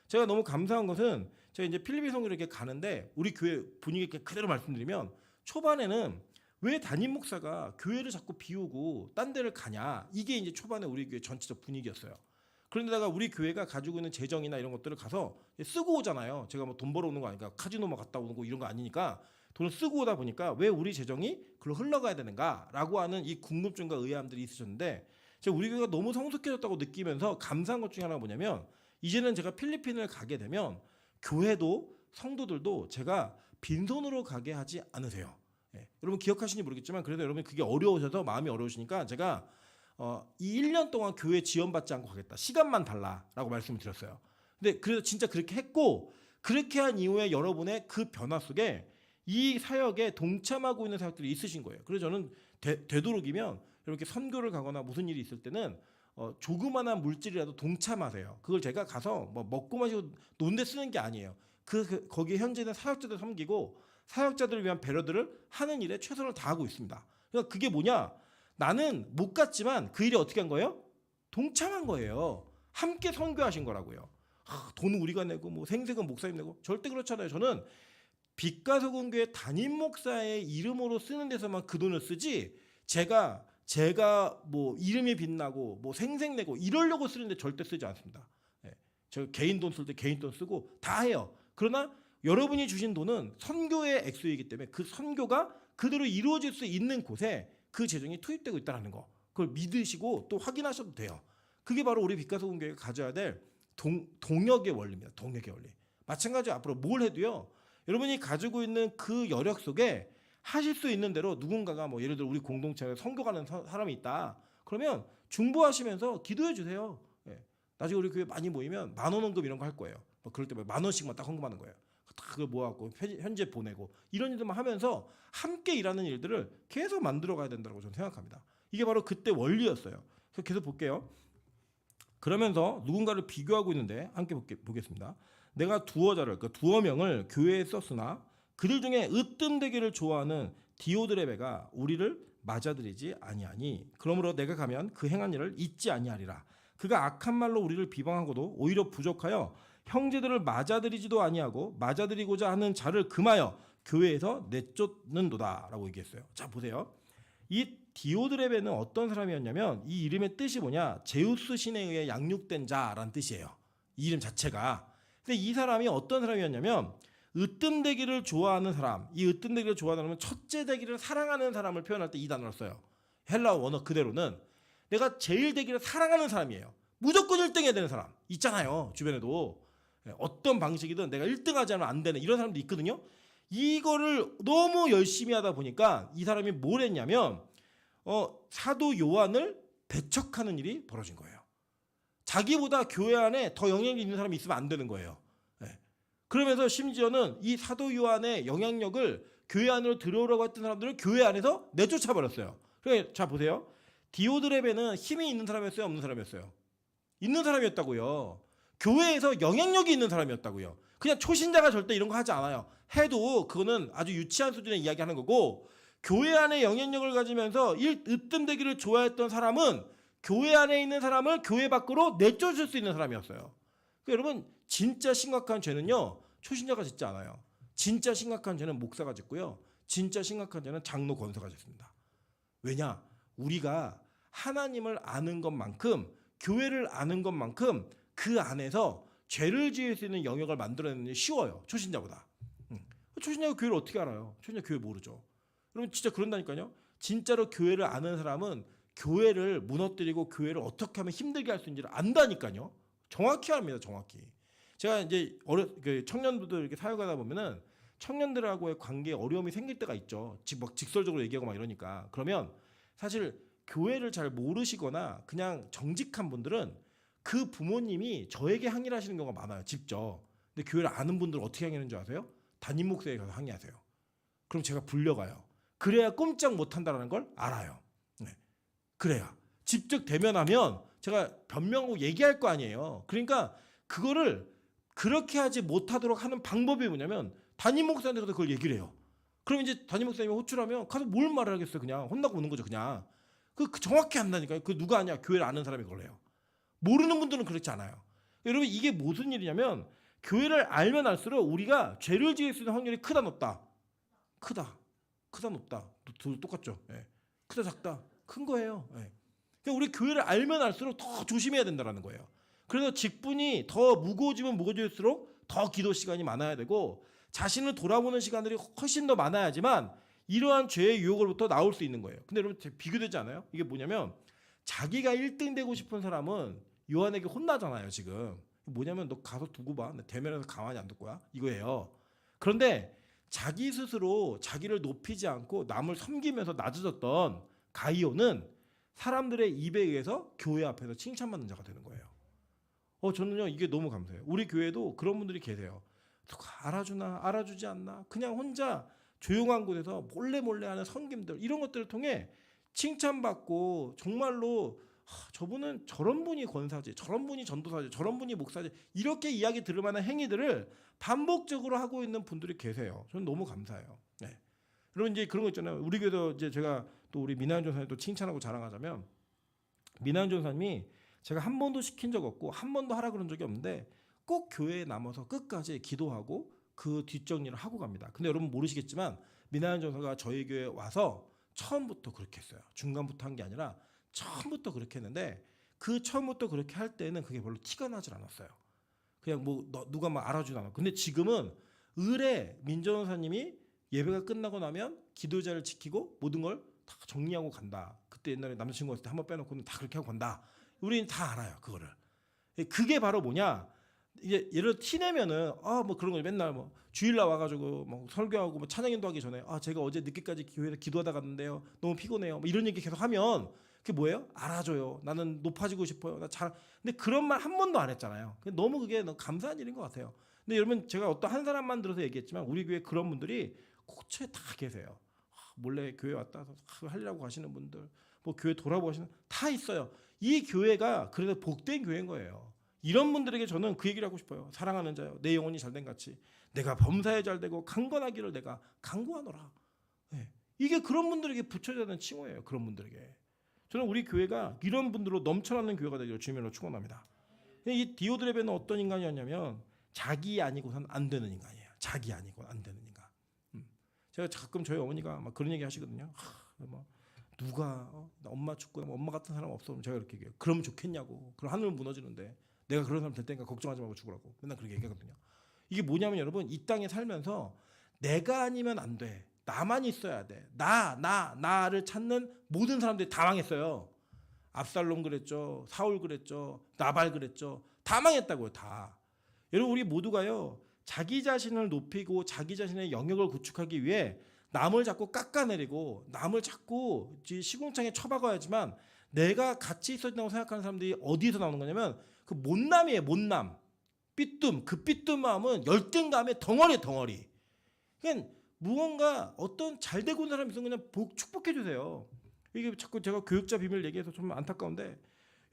제가 너무 감사한 것은 제가 이제 필리핀 선교를 이렇게 가는데 우리 교회 분위기 이렇게 그대로 말씀드리면 초반에는 왜 담임 목사가 교회를 자꾸 비우고 딴 데를 가냐 이게 이제 초반에 우리 교회 전체적 분위기였어요. 그런데다가 우리 교회가 가지고 있는 재정이나 이런 것들을 가서 쓰고 오잖아요. 제가 뭐 돈 벌어오는 거 아니까 카지노만 갔다 오는 거 이런 거 아니니까 돈을 쓰고 오다 보니까 왜 우리 재정이 글로 흘러가야 되는가라고 하는 이 궁금증과 의아함들이 있으셨는데 제가 우리 교회가 너무 성숙해졌다고 느끼면서 감사한 것 중에 하나가 뭐냐면 이제는 제가 필리핀을 가게 되면 교회도 성도들도 제가 빈손으로 가게 하지 않으세요. 예, 여러분 기억하시는지 모르겠지만 그래도 여러분 그게 어려우셔서 마음이 어려우시니까 제가 이 1년 동안 교회 지원받지 않고 가겠다. 시간만 달라라고 말씀을 드렸어요. 근데 그래서 진짜 그렇게 했고 그렇게 한 이후에 여러분의 그 변화 속에 이 사역에 동참하고 있는 사역들이 있으신 거예요. 그래서 저는 되도록이면 이렇게 선교를 가거나 무슨 일이 있을 때는 조그마한 물질이라도 동참하세요. 그걸 제가 가서 뭐 먹고 마시고 논데 쓰는 게 아니에요. 거기에 현재 있는 사역자들 섬기고 사역자들을 위한 배려들을 하는 일에 최선을 다하고 있습니다. 그러니까 그게 뭐냐? 나는 못 갔지만 그 일이 어떻게 한 거예요? 동참한 거예요. 함께 선교하신 거라고요. 돈은 우리가 내고 뭐 생색은 목사님 내고 절대 그렇잖아요. 저는 빛과 소금 교회 담임 목사의 이름으로 쓰는 데서만 그 돈을 쓰지 제가 뭐 이름이 빛나고 뭐 생색 내고 이러려고 쓰는데 절대 쓰지 않습니다. 예. 저 개인 돈 쓸 때 개인 돈 쓰고 다 해요. 그러나 여러분이 주신 돈은 선교의 액수이기 때문에 그 선교가 그대로 이루어질 수 있는 곳에 그 재정이 투입되고 있다는 거. 그걸 믿으시고 또 확인하셔도 돼요. 그게 바로 우리 빛가서 공교회가 가져야 될 동역의 원리입니다. 동역의 원리. 마찬가지로 앞으로 뭘 해도요. 여러분이 가지고 있는 그 여력 속에 하실 수 있는 대로 누군가가 뭐 예를 들어 우리 공동체에 선교 가는 사람이 있다. 그러면 중보하시면서 기도해 주세요. 예. 나중에 우리 교회 많이 모이면 10,000원 헌금 이런 거 할 거예요. 뭐 그럴 때 10,000원씩만 딱 헌금하는 거예요. 다 그걸 모아갖고 현재 보내고 이런 일들만 하면서 함께 일하는 일들을 계속 만들어 가야 된다고 저는 생각합니다. 이게 바로 그때 원리였어요. 그래서 계속 볼게요. 그러면서 누군가를 비교하고 있는데 함께 보겠습니다. 내가 두어 그러니까 두어 명을 교회에 썼으나 그들 중에 으뜸되기를 좋아하는 디오드레베가 우리를 맞아들이지 아니하니 그러므로 내가 가면 그 행한 일을 잊지 아니하리라. 그가 악한 말로 우리를 비방하고도 오히려 부족하여 형제들을 맞아들이지도 아니하고 맞아들이고자 하는 자를 금하여 교회에서 내쫓는도다라고 얘기했어요. 자 보세요. 이 디오드레베는 어떤 사람이었냐면 이 이름의 뜻이 뭐냐? 제우스 신에 의해 양육된 자라는 뜻이에요. 이 이름 자체가. 근데 이 사람이 어떤 사람이었냐면 으뜸되기를 좋아하는 사람. 이 으뜸되기를 좋아하는 사람은 첫째 되기를 사랑하는 사람을 표현할 때 이 단어를 써요. 헬라어 원어 그대로는 내가 제일 되기를 사랑하는 사람이에요. 무조건 1등 해야 되는 사람 있잖아요. 주변에도 어떤 방식이든 내가 1등하지 않으면 안 되는 이런 사람도 있거든요. 이거를 너무 열심히 하다 보니까 이 사람이 뭘 했냐면 사도 요한을 배척하는 일이 벌어진 거예요. 자기보다 교회 안에 더 영향력 있는 사람이 있으면 안 되는 거예요. 그러면서 심지어는 이 사도 요한의 영향력을 교회 안으로 들어오라고 했던 사람들을 교회 안에서 내쫓아 버렸어요. 그러니까 자 보세요. 디오드레베는 힘이 있는 사람이었어요, 없는 사람이었어요? 있는 사람이었다고요. 교회에서 영향력이 있는 사람이었다고요. 그냥 초신자가 절대 이런 거 하지 않아요. 해도 그거는 아주 유치한 수준의 이야기하는 거고 교회 안에 영향력을 가지면서 으뜸되기를 좋아했던 사람은 교회 안에 있는 사람을 교회 밖으로 내쫓을 수 있는 사람이었어요. 그러니까 여러분 진짜 심각한 죄는요. 초신자가 짓지 않아요. 진짜 심각한 죄는 목사가 짓고요. 진짜 심각한 죄는 장로 권사가 짓습니다. 왜냐? 우리가 하나님을 아는 것만큼 교회를 아는 것만큼 그 안에서 죄를 지을 수 있는 영역을 만들어내는 게 쉬워요. 초신자보다. 초신자가 교회를 어떻게 알아요? 초신자 교회 모르죠. 여러분 진짜 그런다니까요. 진짜로 교회를 아는 사람은 교회를 무너뜨리고 교회를 어떻게 하면 힘들게 할 수 있는지를 안다니까요. 정확히 압니다. 정확히. 제가 이제 청년들을 이렇게 사역하다 보면은 청년들하고의 관계에 어려움이 생길 때가 있죠. 직설적으로 얘기하고 막 이러니까. 그러면 사실 교회를 잘 모르시거나 그냥 정직한 분들은 그 부모님이 저에게 항의를 하시는 경우가 많아요. 직접. 근데 교회를 아는 분들은 어떻게 항의하는 줄 아세요? 담임 목사에게 가서 항의하세요. 그럼 제가 불려가요. 그래야 꼼짝 못한다는 걸 알아요. 네. 그래야. 직접 대면하면 제가 변명하고 얘기할 거 아니에요. 그러니까 그거를 그렇게 하지 못하도록 하는 방법이 뭐냐면 담임 목사한테 가서 그걸 얘기를 해요. 그럼 이제 담임 목사님이 호출하면 가서 뭘 말을 하겠어요. 그냥 혼나고 오는 거죠. 그냥. 그 정확히 안다니까요. 그 누가 아냐. 교회를 아는 사람이 그걸 해요. 모르는 분들은 그렇지 않아요. 여러분 이게 무슨 일이냐면 교회를 알면 알수록 우리가 죄를 지을 수 있는 확률이 크다 높다. 크다 높다. 똑같죠. 예. 크다 작다. 큰 거예요. 예. 그러니까 우리 교회를 알면 알수록 더 조심해야 된다는 거예요. 그래서 직분이 더 무거워지면 무거워질수록 더 기도 시간이 많아야 되고 자신을 돌아보는 시간들이 훨씬 더 많아야지만 이러한 죄의 유혹으로부터 나올 수 있는 거예요. 근데 여러분 비교되지 않아요? 이게 뭐냐면 자기가 1등 되고 싶은 사람은 요한에게 혼나잖아요. 지금 뭐냐면 너 가서 두고 봐. 나 대면에서 가만히 안 둘 거야. 이거예요. 그런데 자기 스스로 자기를 높이지 않고 남을 섬기면서 낮아졌던 가이오는 사람들의 입에 의해서 교회 앞에서 칭찬받는 자가 되는 거예요. 저는요 이게 너무 감사해요. 우리 교회도 그런 분들이 계세요. 누가 알아주나 알아주지 않나 그냥 혼자 조용한 곳에서 몰래 하는 섬김들 이런 것들을 통해 칭찬받고 정말로 저분은 저런 분이 권사지 저런 분이 전도사지 저런 분이 목사지 이렇게 이야기 들을 만한 행위들을 반복적으로 하고 있는 분들이 계세요. 저는 너무 감사해요. 네. 여러분 이제 그런 거 있잖아요. 우리 교회도 이제 제가 또 우리 민하연 전사님 또 칭찬하고 자랑하자면 민하연 전사님이 제가 한 번도 시킨 적 없고 한 번도 하라 그런 적이 없는데 꼭 교회에 남아서 끝까지 기도하고 그 뒷정리를 하고 갑니다. 근데 여러분 모르시겠지만 민하연 전사가 저희 교회에 와서 처음부터 그렇게 했어요. 중간부터 한 게 아니라 처음부터 그렇게 했는데 그 처음부터 그렇게 할 때는 그게 별로 티가 나질 않았어요. 그냥 뭐 누가 막 알아주지 않아. 근데 지금은 을에 민 전사님이 예배가 끝나고 나면 기도자를 지키고 모든 걸 다 정리하고 간다. 그때 옛날에 남자친구 왔을 때 한 번 빼놓고는 다 그렇게 하고 간다. 우리는 다 알아요, 그거를. 그게 바로 뭐냐? 이제 예를 들어 티내면은 뭐 그런 거 맨날 뭐 주일날 와가지고 뭐 설교하고 뭐 찬양인도 하기 전에 제가 어제 늦게까지 교회에서 기도하다 갔는데요, 너무 피곤해요, 뭐 이런 얘기 계속 하면 그게 뭐예요? 알아줘요. 나는 높아지고 싶어요. 근데 그런 말 한 번도 안 했잖아요. 너무 그게 너무 감사한 일인 것 같아요. 근데 여러분, 제가 어떤 한 사람만 들어서 얘기했지만 우리 교회 그런 분들이 고초에 다 계세요. 몰래 교회 왔다 하려고 하시는 분들, 뭐 교회 돌아보고 하시는 다 있어요. 이 교회가 그래도 복된 교회인 거예요. 이런 분들에게 저는 그 얘기를 하고 싶어요. 사랑하는 자요, 내 영혼이 잘된 같이 내가 범사에 잘되고 강건하기를 내가 간구하노라. 네. 이게 그런 분들에게 붙여져야 되는 칭호예요. 그런 분들에게. 저는 우리 교회가 이런 분들로 넘쳐나는 교회가 되기를 주님으로 축원합니다. 이 디오드레베는 어떤 인간이었냐면 자기 아니고선 안 되는 인간이에요. 자기 아니고 안 되는 인간. 제가 가끔 저희 어머니가 막 그런 얘기 하시거든요. 뭐 누가 나 엄마 죽고 엄마 같은 사람 없어? 그럼 제가 이렇게 얘기해요. 그러면 좋겠냐고. 그럼 하늘 무너지는데 내가 그런 사람 될 테니까 걱정하지 말고 죽으라고 맨날 그렇게 얘기하거든요. 이게 뭐냐면 여러분, 이 땅에 살면서 내가 아니면 안 돼. 나만 있어야 돼. 나를 찾는 모든 사람들이 다 망했어요. 압살롬 그랬죠. 사울 그랬죠. 나발 그랬죠. 다 망했다고요. 다. 여러분, 우리 모두가요, 자기 자신을 높이고 자기 자신의 영역을 구축하기 위해 남을 자꾸 깎아내리고 남을 자꾸 시궁창에 쳐박아야지만 내가 가치 있어야 된다고 생각하는 사람들이 어디서 나오는 거냐면 그 못남이에요. 못남. 삐뚤. 그 삐뚤 마음은 열등감의 덩어리. 그냥 무언가 어떤 잘 되고 있는 사람이 있으면 그냥 축복해 주세요. 이게 자꾸 제가 교육자 비밀 얘기해서 좀 안타까운데,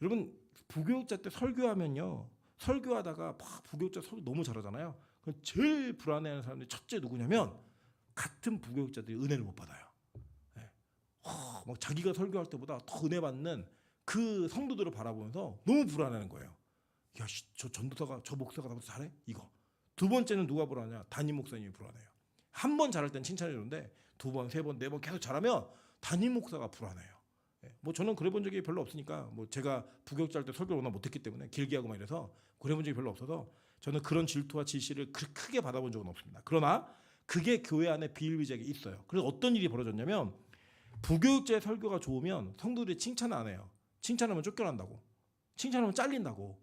여러분, 부교육자 때 설교하면요, 설교하다가 막 부교육자 설교 너무 잘하잖아요. 그럼 제일 불안해하는 사람들이 첫째 누구냐면 같은 부교육자들이 은혜를 못 받아요. 네. 막 자기가 설교할 때보다 더 은혜 받는 그 성도들을 바라보면서 너무 불안해하는 거예요. 야, 저 전도사가, 저 목사가 나보다 잘해? 이거. 두 번째는 누가 불안하냐? 담임 목사님이 불안해요. 한 번 잘할 땐 칭찬해 주는데 두 번, 세 번, 네 번 계속 잘하면 담임 목사가 불안해요. 뭐 저는 그래 본 적이 별로 없으니까, 뭐 제가 부교육자 할 때 설교를 워낙 못했기 때문에 길게 하고 막 이래서 그래 본 적이 별로 없어서 저는 그런 질투와 지시를 크게 받아본 적은 없습니다. 그러나 그게 교회 안에 비일비재하게 있어요. 그래서 어떤 일이 벌어졌냐면, 부교육자의 설교가 좋으면 성도들이 칭찬을 안 해요. 칭찬하면 쫓겨난다고. 칭찬하면 잘린다고.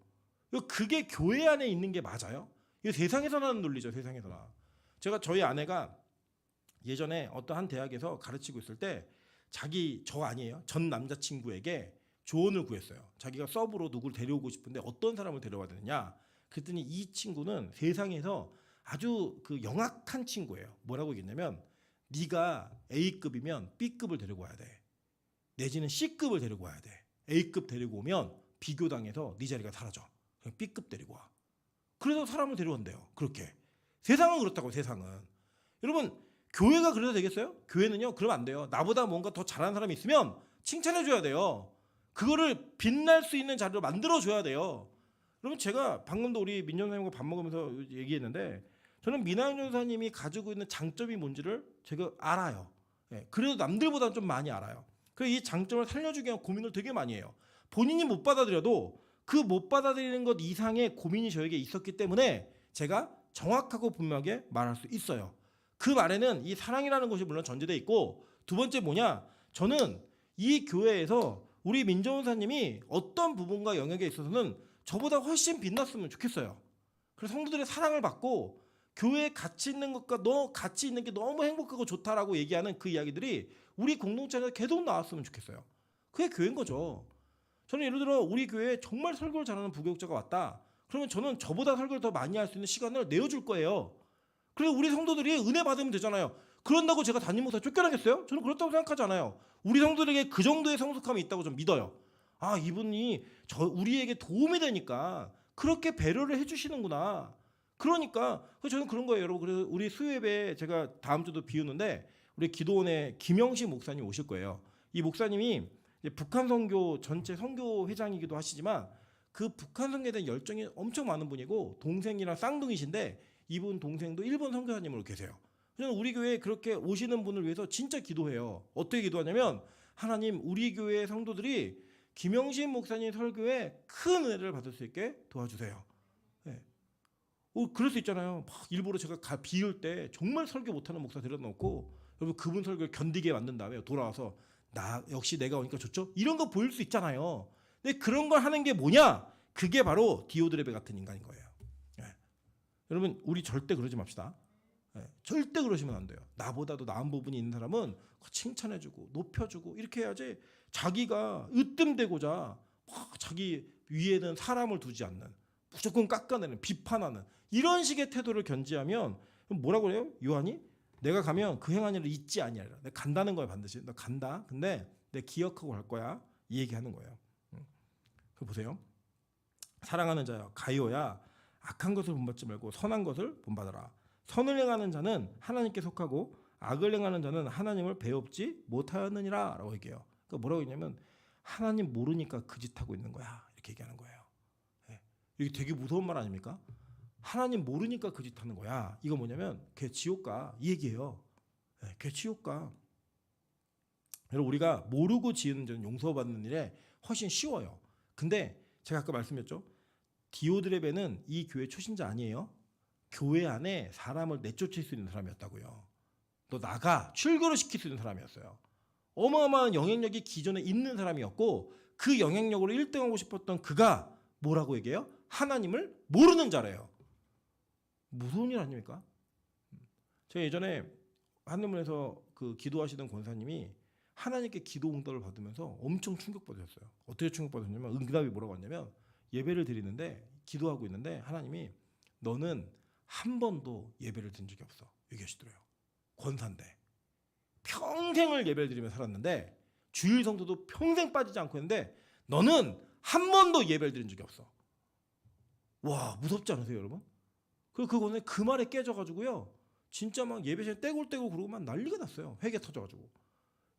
그게 교회 안에 있는 게 맞아요? 이거 세상에서 나는 논리죠. 세상에서나. 제가 저희 아내가 예전에 어떤 한 대학에서 가르치고 있을 때 저 아니에요, 전 남자친구에게 조언을 구했어요. 자기가 서브로 누구를 데려오고 싶은데 어떤 사람을 데려와야 되느냐. 그랬더니 이 친구는 세상에서 아주 그 영악한 친구예요. 뭐라고 얘기했냐면, 네가 A급이면 B급을 데리고 와야 돼. 내지는 C급을 데리고 와야 돼. A급 데리고 오면 비교당해서 네 자리가 사라져. 그냥 B급 데리고 와. 그래서 사람을 데려온대요. 그렇게. 세상은 그렇다고. 세상은. 여러분, 교회가 그래도 되겠어요? 교회는요, 그러면 안 돼요. 나보다 뭔가 더 잘하는 사람이 있으면 칭찬해줘야 돼요. 그거를 빛날 수 있는 자리로 만들어줘야 돼요. 여러분, 제가 방금도 우리 민정 선생님과 밥 먹으면서 얘기했는데, 저는 민하영 전사님이 가지고 있는 장점이 뭔지를 제가 알아요. 그래도 남들보다는 좀 많이 알아요. 그래서 이 장점을 살려주기 위한 고민을 되게 많이 해요. 본인이 못 받아들여도 그 못 받아들이는 것 이상의 고민이 저에게 있었기 때문에 제가 정확하고 분명하게 말할 수 있어요. 그 말에는 이 사랑이라는 것이 물론 전제되어 있고, 두 번째 뭐냐, 저는 이 교회에서 우리 민정원사님이 어떤 부분과 영역에 있어서는 저보다 훨씬 빛났으면 좋겠어요. 그래서 성도들의 사랑을 받고 교회에 가치 있는 것과 가치 있는 게 너무 행복하고 좋다라고 얘기하는 그 이야기들이 우리 공동체에서 계속 나왔으면 좋겠어요. 그게 교회인 거죠. 저는 예를 들어 우리 교회에 정말 설교를 잘하는 부교육자가 왔다. 그러면 저는 저보다 설교를 더 많이 할 수 있는 시간을 내어줄 거예요. 그래서 우리 성도들이 은혜 받으면 되잖아요. 그런다고 제가 담임 목사 쫓겨나겠어요? 저는 그렇다고 생각하지 않아요. 우리 성도들에게 그 정도의 성숙함이 있다고 좀 믿어요. 이분이 우리에게 도움이 되니까 그렇게 배려를 해주시는구나. 그러니까 저는 그런 거예요, 여러분. 그래서 우리 수요예배 제가 다음 주도 비우는데 우리 기도원에 김영식 목사님 오실 거예요. 이 목사님이 북한 선교 전체 선교 회장이기도 하시지만 그 북한 선교에 대한 열정이 엄청 많은 분이고, 동생이랑 쌍둥이신데 이분 동생도 일본 선교사님으로 계세요. 저는 우리 교회에 그렇게 오시는 분을 위해서 진짜 기도해요. 어떻게 기도하냐면, 하나님, 우리 교회 성도들이 김영신 목사님 설교에 큰 은혜를 받을 수 있게 도와주세요. 네. 그럴 수 있잖아요. 막 일부러 제가 비울 때 정말 설교 못하는 목사 데려놓고 여러분 그분 설교를 견디게 만든 다음에 돌아와서 나 역시 내가 오니까 좋죠? 이런 거 보일 수 있잖아요. 근데 그런 걸 하는 게 뭐냐? 그게 바로 디오드레베 같은 인간인 거예요. 예. 여러분 우리 절대 그러지 맙시다. 예. 절대 그러시면 안 돼요. 나보다도 나은 부분이 있는 사람은 칭찬해주고 높여주고 이렇게 해야지 자기가 으뜸되고자 막 자기 위에는 사람을 두지 않는 무조건 깎아내는 비판하는 이런 식의 태도를 견지하면 뭐라고 그래요? 요한이 내가 가면 그 행한 일을 잊지 아니하리라. 내가 간다는 거야 반드시. 너 간다. 근데 내가 기억하고 갈 거야. 이 얘기하는 거예요. 그 보세요. 사랑하는 자여 가이오야 악한 것을 본받지 말고 선한 것을 본받아라. 선을 행하는 자는 하나님께 속하고 악을 행하는 자는 하나님을 배웁지 못하였느니라 라고 얘기해요. 그러니까 뭐라고 했냐면 하나님 모르니까 그 짓 하고 있는 거야. 이렇게 얘기하는 거예요. 예. 이게 되게 무서운 말 아닙니까? 하나님 모르니까 그 짓 하는 거야. 이거 뭐냐면 걔 지옥 가. 이 얘기예요. 예, 걔 지옥 가. 여러분 우리가 모르고 지은 죄는 용서받는 일에 훨씬 쉬워요. 근데 제가 아까 말씀드렸죠. 디오드레베는 이 교회 초신자 아니에요. 교회 안에 사람을 내쫓을 수 있는 사람이었다고요. 너 나가 출교를 시킬 수 있는 사람이었어요. 어마어마한 영향력이 기존에 있는 사람이었고 그 영향력으로 1등하고 싶었던 그가 뭐라고 얘기해요? 하나님을 모르는 자래요. 무서운 일 아닙니까? 제가 예전에 한문에서 그 기도하시던 권사님이 하나님께 기도 응답을 받으면서 엄청 충격받으셨어요. 어떻게 충격받으셨냐면 응답이 뭐라고 했냐면 예배를 드리는데 기도하고 있는데 하나님이 너는 한 번도 예배를 드린 적이 없어. 얘기하시더래요. 권사인데 평생을 예배를 드리며 살았는데 주일 성도도 평생 빠지지 않고 했는데 너는 한 번도 예배를 드린 적이 없어. 와 무섭지 않으세요 여러분? 그거는 그 말에 깨져가지고요. 진짜 막 예배 시간에 떼굴떼굴 그러고 막 난리가 났어요. 회개 터져가지고.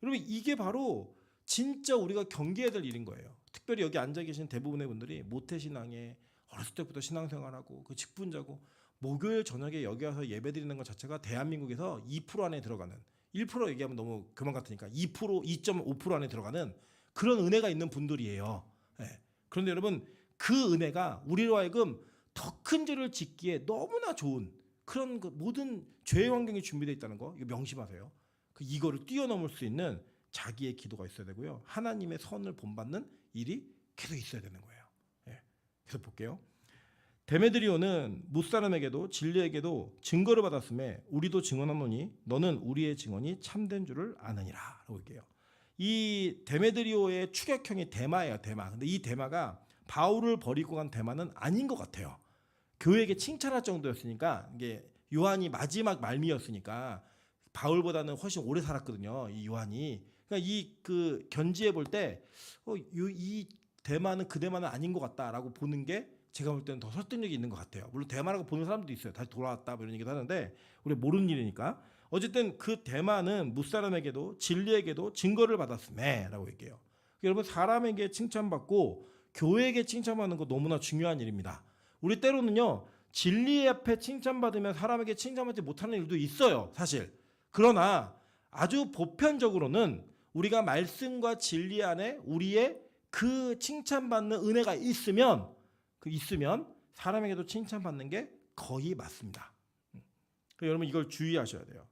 여러분 이게 바로 진짜 우리가 경계해야 될 일인 거예요. 특별히 여기 앉아 계신 대부분의 분들이 모태신앙에 어렸을 때부터 신앙생활하고 그 직분자고 목요일 저녁에 여기 와서 예배드리는 것 자체가 대한민국에서 2% 안에 들어가는 1% 얘기하면 너무 교만 같으니까 2%, 2.5% 안에 들어가는 그런 은혜가 있는 분들이에요. 예. 그런데 여러분 그 은혜가 우리로 하여금 더 큰 죄를 짓기에 너무나 좋은 그런 그 모든 죄의 환경이 준비되어 있다는 거 이거 명심하세요. 이거를 뛰어넘을 수 있는 자기의 기도가 있어야 되고요. 하나님의 선을 본받는 일이 계속 있어야 되는 거예요. 예. 계속 볼게요. 데메드리오는 무사람에게도 진리에게도 증거를 받았음에 우리도 증언하노니 너는 우리의 증언이 참된 줄을 아느니라 라고 얘기해요. 이 데메드리오의 추격형이 데마예요. 데마. 근데 이 데마가 바울을 버리고 간 데마는 아닌 것 같아요. 교회에게 칭찬할 정도였으니까 이게 요한이 마지막 말미였으니까 바울보다는 훨씬 오래 살았거든요. 이 요한이. 그러니까 이 그 견지해 볼 때 이 데마는 그 데마는 아닌 것 같다라고 보는 게 제가 볼 때는 더 설득력이 있는 것 같아요. 물론 대마라고 보는 사람도 있어요. 다시 돌아왔다 뭐 이런 얘기도 하는데 우리 모르는 일이니까. 어쨌든 그 대마는 무사람에게도 진리에게도 증거를 받았음에라고 얘기해요. 여러분 사람에게 칭찬받고 교회에게 칭찬받는 거 너무나 중요한 일입니다. 우리 때로는요 진리 앞에 칭찬받으면 사람에게 칭찬받지 못하는 일도 있어요. 사실. 그러나 아주 보편적으로는 우리가 말씀과 진리 안에 우리의 그 칭찬받는 은혜가 있으면 사람에게도 칭찬받는 게 거의 맞습니다. 여러분 이걸 주의하셔야 돼요.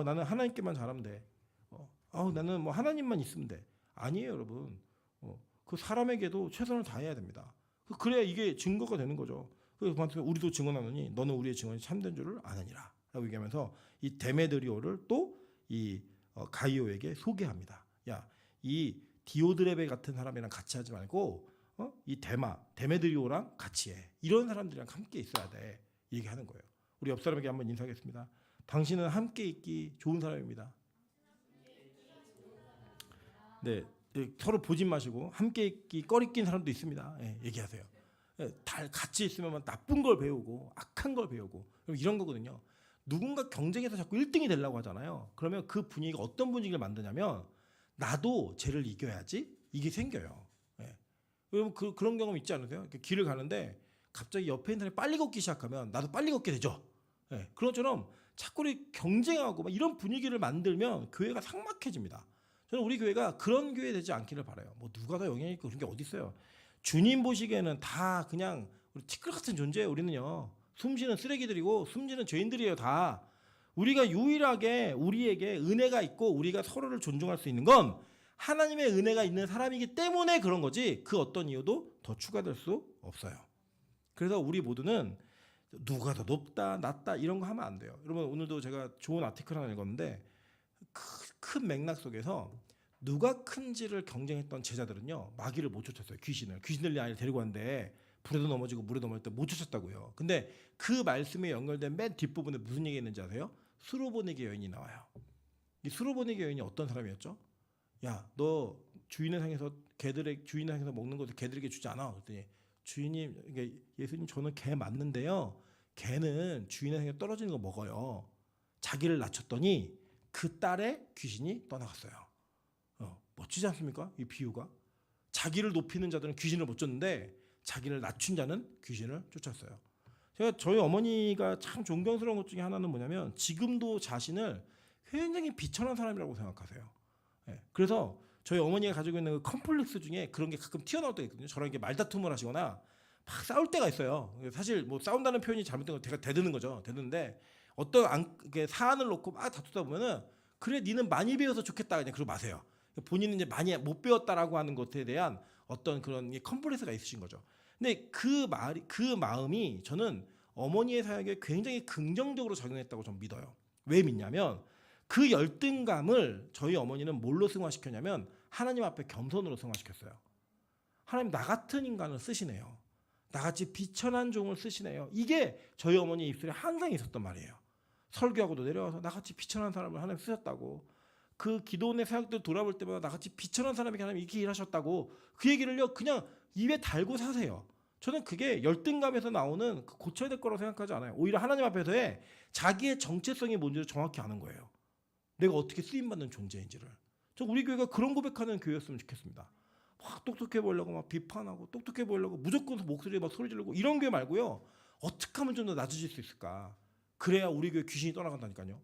나는 하나님께만 잘하면 돼. 나는 뭐 하나님만 있으면 돼. 아니에요, 여러분. 그 사람에게도 최선을 다해야 됩니다. 그래야 이게 증거가 되는 거죠. 그래서 우리도 증언하노니 너는 우리의 증언이 참된 줄을 아느니라 라고 얘기하면서 이 데메드리오를 또 이 가이오에게 소개합니다. 야, 이 디오드레베 같은 사람이랑 같이 하지 말고 이 데메드리오랑 같이 해. 이런 사람들이랑 함께 있어야 돼. 얘기하는 거예요. 우리 옆 사람에게 한번 인사하겠습니다. 당신은 함께 있기 좋은 사람입니다. 네, 서로 보지 마시고 함께 있기 꺼리낀 사람도 있습니다. 네, 얘기하세요. 다 같이 있으면 나쁜 걸 배우고 악한 걸 배우고 이런 거거든요. 누군가 경쟁에서 자꾸 1등이 되려고 하잖아요. 그러면 그 분위기가 어떤 분위기를 만드냐면 나도 쟤를 이겨야지 이게 생겨요. 여러분 그런 경험 있지 않으세요? 길을 가는데 갑자기 옆에 있는 사람이 빨리 걷기 시작하면 나도 빨리 걷게 되죠. 그런 것처럼 자꾸 경쟁하고 막 이런 분위기를 만들면 교회가 삭막해집니다. 저는 우리 교회가 그런 교회 되지 않기를 바라요. 뭐 누가 더 영향이 있고 그런 게 어디 있어요. 주님 보시기에는 다 그냥 우리 티끌 같은 존재예요. 우리는요. 숨쉬는 쓰레기들이고 숨지는 죄인들이에요 다. 우리가 유일하게 우리에게 은혜가 있고 우리가 서로를 존중할 수 있는 건 하나님의 은혜가 있는 사람이기 때문에 그런 거지 그 어떤 이유도 더 추가될 수 없어요. 그래서 우리 모두는 누가 더 높다 낮다 이런 거 하면 안 돼요. 여러분 오늘도 제가 좋은 아티클 하나 읽었는데 큰 맥락 속에서 누가 큰지를 경쟁했던 제자들은요 마귀를 못 쫓았어요. 귀신을 이 아이를 데리고 왔는데 불에도 넘어지고 물에 넘어질 때 못 쫓았다고요. 근데 그 말씀에 연결된 맨 뒷부분에 무슨 얘기 있는지 아세요? 수로보니게 여인이 나와요. 이 수로보니게 여인이 어떤 사람이었죠? 야, 너 주인의 상에서 주인의 상에서 먹는 것을 개들에게 주지 않아? 그랬더니 주인님, 그러니까 예수님 저는 개 맞는데요. 개는 주인의 상에 떨어지는 거 먹어요. 자기를 낮췄더니 그 딸의 귀신이 떠나갔어요. 멋지지 않습니까? 이 비유가. 자기를 높이는 자들은 귀신을 못 쫓는데 자기를 낮춘 자는 귀신을 쫓았어요. 제가 저희 어머니가 참 존경스러운 것 중에 하나는 뭐냐면 지금도 자신을 굉장히 비천한 사람이라고 생각하세요. 그래서 저희 어머니가 가지고 있는 그 컴플렉스 중에 그런 게 가끔 튀어나올 때가 있거든요. 저랑 이렇게 말다툼을 하시거나 막 싸울 때가 있어요. 사실 뭐 싸운다는 표현이 잘못된 거 제가 대드는 거죠. 대드는데 어떤 사안을 놓고 막 다투다 보면은 그래 니는 많이 배워서 좋겠다 그냥 그러고 마세요. 본인은 이제 많이 못 배웠다라고 하는 것에 대한 어떤 그런 컴플렉스가 있으신 거죠. 근데 그 마음이 저는 어머니의 사역에 굉장히 긍정적으로 작용했다고 저는 믿어요. 왜 믿냐면 그 열등감을 저희 어머니는 뭘로 승화시켰냐면 하나님 앞에 겸손으로 승화시켰어요. 하나님 나 같은 인간을 쓰시네요. 나같이 비천한 종을 쓰시네요. 이게 저희 어머니 입술에 항상 있었단 말이에요. 설교하고도 내려와서 나같이 비천한 사람을 하나님 쓰셨다고. 그 기도원의 사역들 돌아볼 때마다 나같이 비천한 사람에게 하나님 이렇게 일하셨다고 그 얘기를요 그냥 입에 달고 사세요. 저는 그게 열등감에서 나오는 고쳐야 될 거라고 생각하지 않아요. 오히려 하나님 앞에서의 자기의 정체성이 뭔지를 정확히 아는 거예요. 내가 어떻게 쓰임받는 존재인지를. 저 우리 교회가 그런 고백하는 교회였으면 좋겠습니다. 막 똑똑해 보이려고 막 비판하고 똑똑해 보이려고 무조건 목소리에 막 소리 지르고 이런 교회 말고요. 어떻게 하면 좀 더 낮아질 수 있을까? 그래야 우리 교회 귀신이 떠나간다니까요.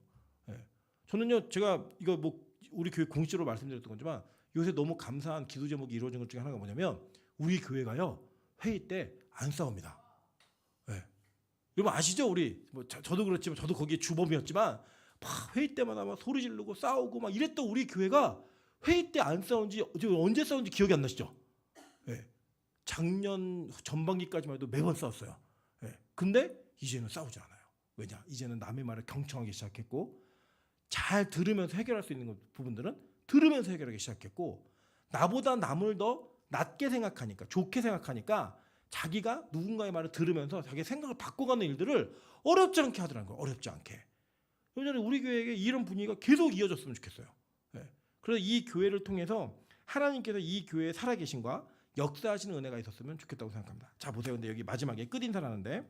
예. 저는요 제가 이거 뭐 우리 교회 공식적으로 말씀드렸던 거지만 요새 너무 감사한 기도 제목이 이루어진 것 중에 하나가 뭐냐면 우리 교회가요 회의 때 안 싸웁니다. 예. 여러분 아시죠? 우리 뭐 저도 그렇지만 저도 거기에 주범이었지만 막 회의 때마다 막 소리 지르고 싸우고 막 이랬던 우리 교회가 회의 때 안 싸운지 언제 싸운지 기억이 안 나시죠? 예. 작년 전반기까지만 해도 매번 싸웠어요. 예. 근데 이제는 싸우지 않아요. 왜냐? 이제는 남의 말을 경청하기 시작했고 잘 들으면서 해결할 수 있는 부분들은 들으면서 해결하기 시작했고 나보다 남을 더 낮게 생각하니까 좋게 생각하니까 자기가 누군가의 말을 들으면서 자기 생각을 바꿔가는 일들을 어렵지 않게 하더라는 거예요. 어렵지 않게. 요즘에 우리 교회에 이런 분위기가 계속 이어졌으면 좋겠어요. 네. 그래서 이 교회를 통해서 하나님께서 이 교회에 살아계신과 역사하시는 은혜가 있었으면 좋겠다고 생각합니다. 자 보세요. 근데 여기 마지막에 끝인사라는데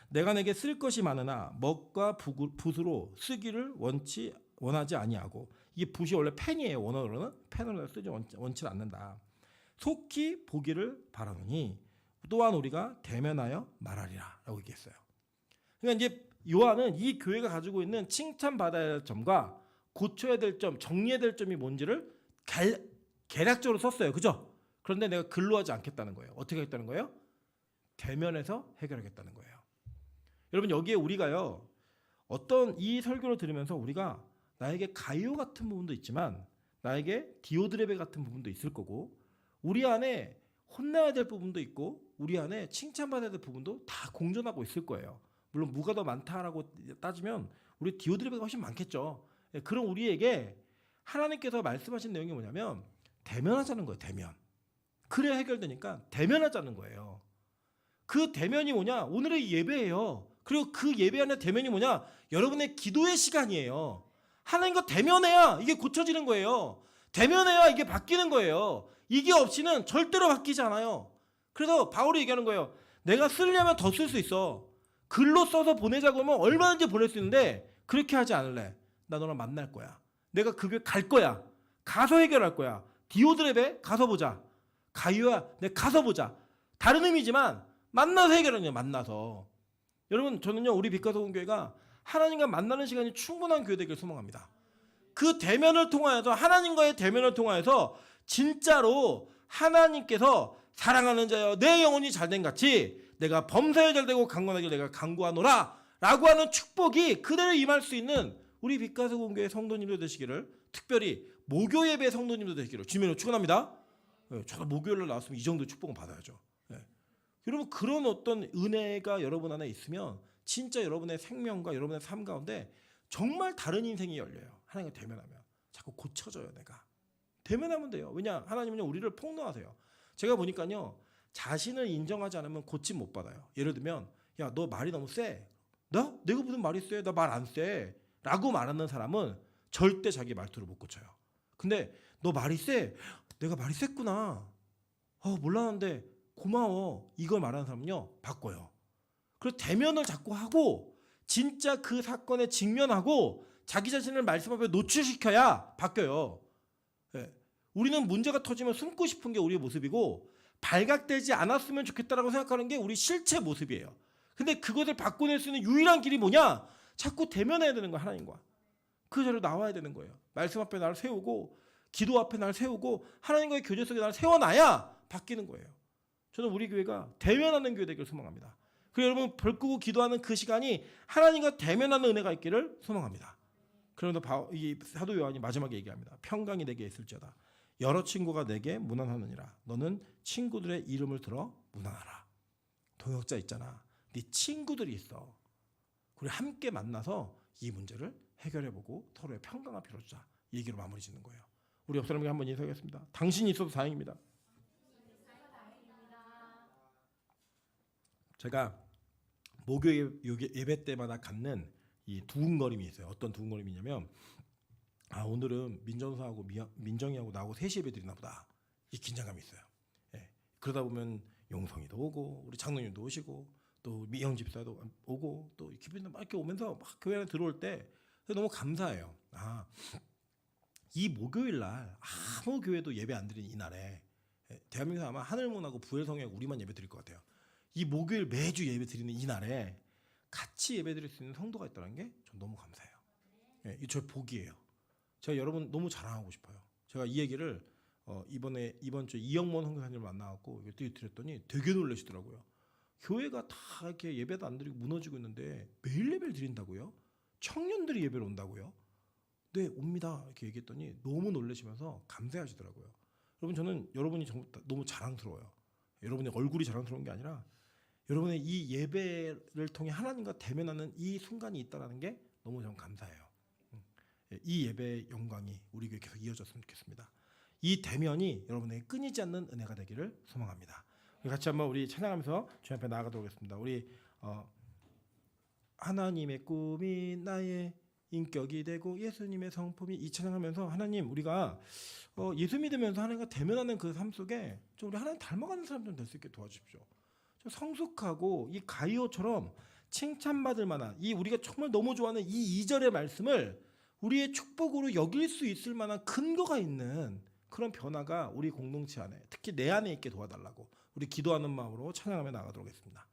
내가 내게 쓸 것이 많으나 먹과 붓으로 쓰기를 원하지 아니하고 이게 붓이 원래 펜이에요. 원어로는 펜으로 쓰지 원치 않는다. 속히 보기를 바라노니 또한 우리가 대면하여 말하리라 라고 얘기했어요. 그러니까 이제 요한은 이 교회가 가지고 있는 칭찬받아야 할 점과 고쳐야 될 점, 정리해야 될 점이 뭔지를 개략적으로 썼어요. 그죠? 그런데 내가 글로 하지 않겠다는 거예요. 어떻게 하겠다는 거예요? 대면해서 해결하겠다는 거예요. 여러분 여기에 우리가요 어떤 이 설교를 들으면서 우리가 나에게 가이오 같은 부분도 있지만 나에게 디오드레베 같은 부분도 있을 거고 우리 안에 혼내야 될 부분도 있고 우리 안에 칭찬받아야 될 부분도 다 공존하고 있을 거예요. 물론 무가 더 많다라고 따지면 우리 디오드레베가 훨씬 많겠죠. 그럼 우리에게 하나님께서 말씀하신 내용이 뭐냐면 대면하자는 거예요. 대면. 그래야 해결되니까 대면하자는 거예요. 그 대면이 뭐냐? 오늘의 예배예요. 그리고 그 예배 안에 대면이 뭐냐? 여러분의 기도의 시간이에요. 하나님과 대면해야 이게 고쳐지는 거예요. 대면해야 이게 바뀌는 거예요. 이게 없이는 절대로 바뀌지 않아요. 그래서 바울이 얘기하는 거예요. 내가 쓰려면 더 쓸 수 있어. 글로 써서 보내자고 하면 얼마든지 보낼 수 있는데 그렇게 하지 않을래. 나 너랑 만날 거야. 내가 그 교회 갈 거야. 가서 해결할 거야. 디오드레베 가서 보자. 가이오야 내가 가서 보자. 다른 의미지만 만나서 해결하는 거예요. 만나서. 여러분 저는요 우리 빛가서공교회가 하나님과 만나는 시간이 충분한 교회 되길 소망합니다. 그 대면을 통하여서 하나님과의 대면을 통하여서 진짜로 하나님께서 사랑하는 자여 내 영혼이 잘된 같이 내가 범사에 잘되고 강건하길 내가 강구하노라 라고 하는 축복이 그대로 임할 수 있는 우리 빛가서 공교회 성도님도 되시기를, 특별히 목요 예배 성도님도 되시기를 주님으로 축원합니다. 저도 목요일날 나왔으면 이 정도 축복은 받아야죠. 여러분 그런 어떤 은혜가 여러분 안에 있으면 진짜 여러분의 생명과 여러분의 삶 가운데 정말 다른 인생이 열려요. 하나님과 대면하면 자꾸 고쳐져요. 내가 대면하면 돼요. 왜냐? 하나님은요 우리를 폭로하세요. 제가 보니까요 자신을 인정하지 않으면 고침 못 받아요. 예를 들면 야 너 말이 너무 세. 내가 무슨 말이 세? 나 말 안 세. 라고 말하는 사람은 절대 자기 말투를 못 고쳐요. 근데 너 말이 세. 내가 말이 셌구나. 몰랐는데 고마워. 이걸 말하는 사람은요 바꿔요. 그래서 대면을 자꾸 하고 진짜 그 사건에 직면하고 자기 자신을 말씀 앞에 노출시켜야 바뀌어요. 우리는 문제가 터지면 숨고 싶은 게 우리의 모습이고 발각되지 않았으면 좋겠다라고 생각하는 게 우리 실체 모습이에요. 근데 그것을 바꿔낼 수 있는 유일한 길이 뭐냐? 자꾸 대면해야 되는 거야. 하나님과 그 자리로 나와야 되는 거예요. 말씀 앞에 나를 세우고 기도 앞에 나를 세우고 하나님과의 교제 속에 나를 세워놔야 바뀌는 거예요. 저는 우리 교회가 대면하는 교회 되기를 소망합니다. 그리고 여러분 별 끄고 기도하는 그 시간이 하나님과 대면하는 은혜가 있기를 소망합니다. 그런데 이 사도 요한이 마지막에 얘기합니다. 평강이 내게 있을지어다. 여러 친구가 내게 문안하느니라. 너는 친구들의 이름을 들어 문안하라. 동역자 있잖아. 네 친구들이 있어. 우리 함께 만나서 이 문제를 해결해보고 서로의 평강을 빌어주자. 이 얘기로 마무리 짓는 거예요. 우리 옆 사람에게 한번 인사하겠습니다. 당신이 있어도 다행입니다. 제가 목요 예배 때마다 갖는 이 두근거림이 있어요. 어떤 두근거림이냐면 오늘은 민정수하고 민정이하고 나하고 셋이 예배 드리나 보다. 이 긴장감이 있어요. 그러다 보면 용성이도 오고 우리 장로님도 오시고 또 미영 집사도 오고 또 기분이 막 이렇게 오면서 막 교회 안에 들어올 때 너무 감사해요. 이 목요일 날 아무 교회도 예배 안 드린 이날에 대한민국에서 아마 하늘문하고 부엘성회하고 우리만 예배 드릴 것 같아요. 이 목요일 매주 예배 드리는 이날에 같이 예배 드릴 수 있는 성도가 있다는 게 전 너무 감사해요. 이 저의 복이에요. 제가 여러분 너무 자랑하고 싶어요. 제가 이 얘기를 이번 주 이영몬 선교사님을 만나갖고 드렸더니 되게 놀라시더라고요. 교회가 다 이렇게 예배도 안 드리고 무너지고 있는데 매일 예배를 드린다고요? 청년들이 예배를 온다고요? 네, 옵니다. 이렇게 얘기했더니 너무 놀라시면서 감사하시더라고요. 여러분 저는 여러분이 너무 자랑스러워요. 여러분의 얼굴이 자랑스러운 게 아니라 여러분의 이 예배를 통해 하나님과 대면하는 이 순간이 있다는 게 너무 좀 감사해요. 이 예배의 영광이 우리 교회에 계속 이어졌으면 좋겠습니다. 이 대면이 여러분에게 끊이지 않는 은혜가 되기를 소망합니다. 같이 한번 우리 찬양하면서 주님 앞에 나아가도록 하겠습니다. 우리 하나님의 꿈이 나의 인격이 되고 예수님의 성품이, 이 찬양하면서 하나님 우리가 예수 믿으면서 하나님과 대면하는 그 삶 속에 좀 우리 하나님 닮아가는 사람 좀 될 수 있게 도와주십시오. 좀 성숙하고 이 가이오처럼 칭찬받을 만한 이 우리가 정말 너무 좋아하는 이 2절의 말씀을 우리의 축복으로 여길 수 있을 만한 근거가 있는 그런 변화가 우리 공동체 안에 특히 내 안에 있게 도와달라고 우리 기도하는 마음으로 찬양하며 나가도록 하겠습니다.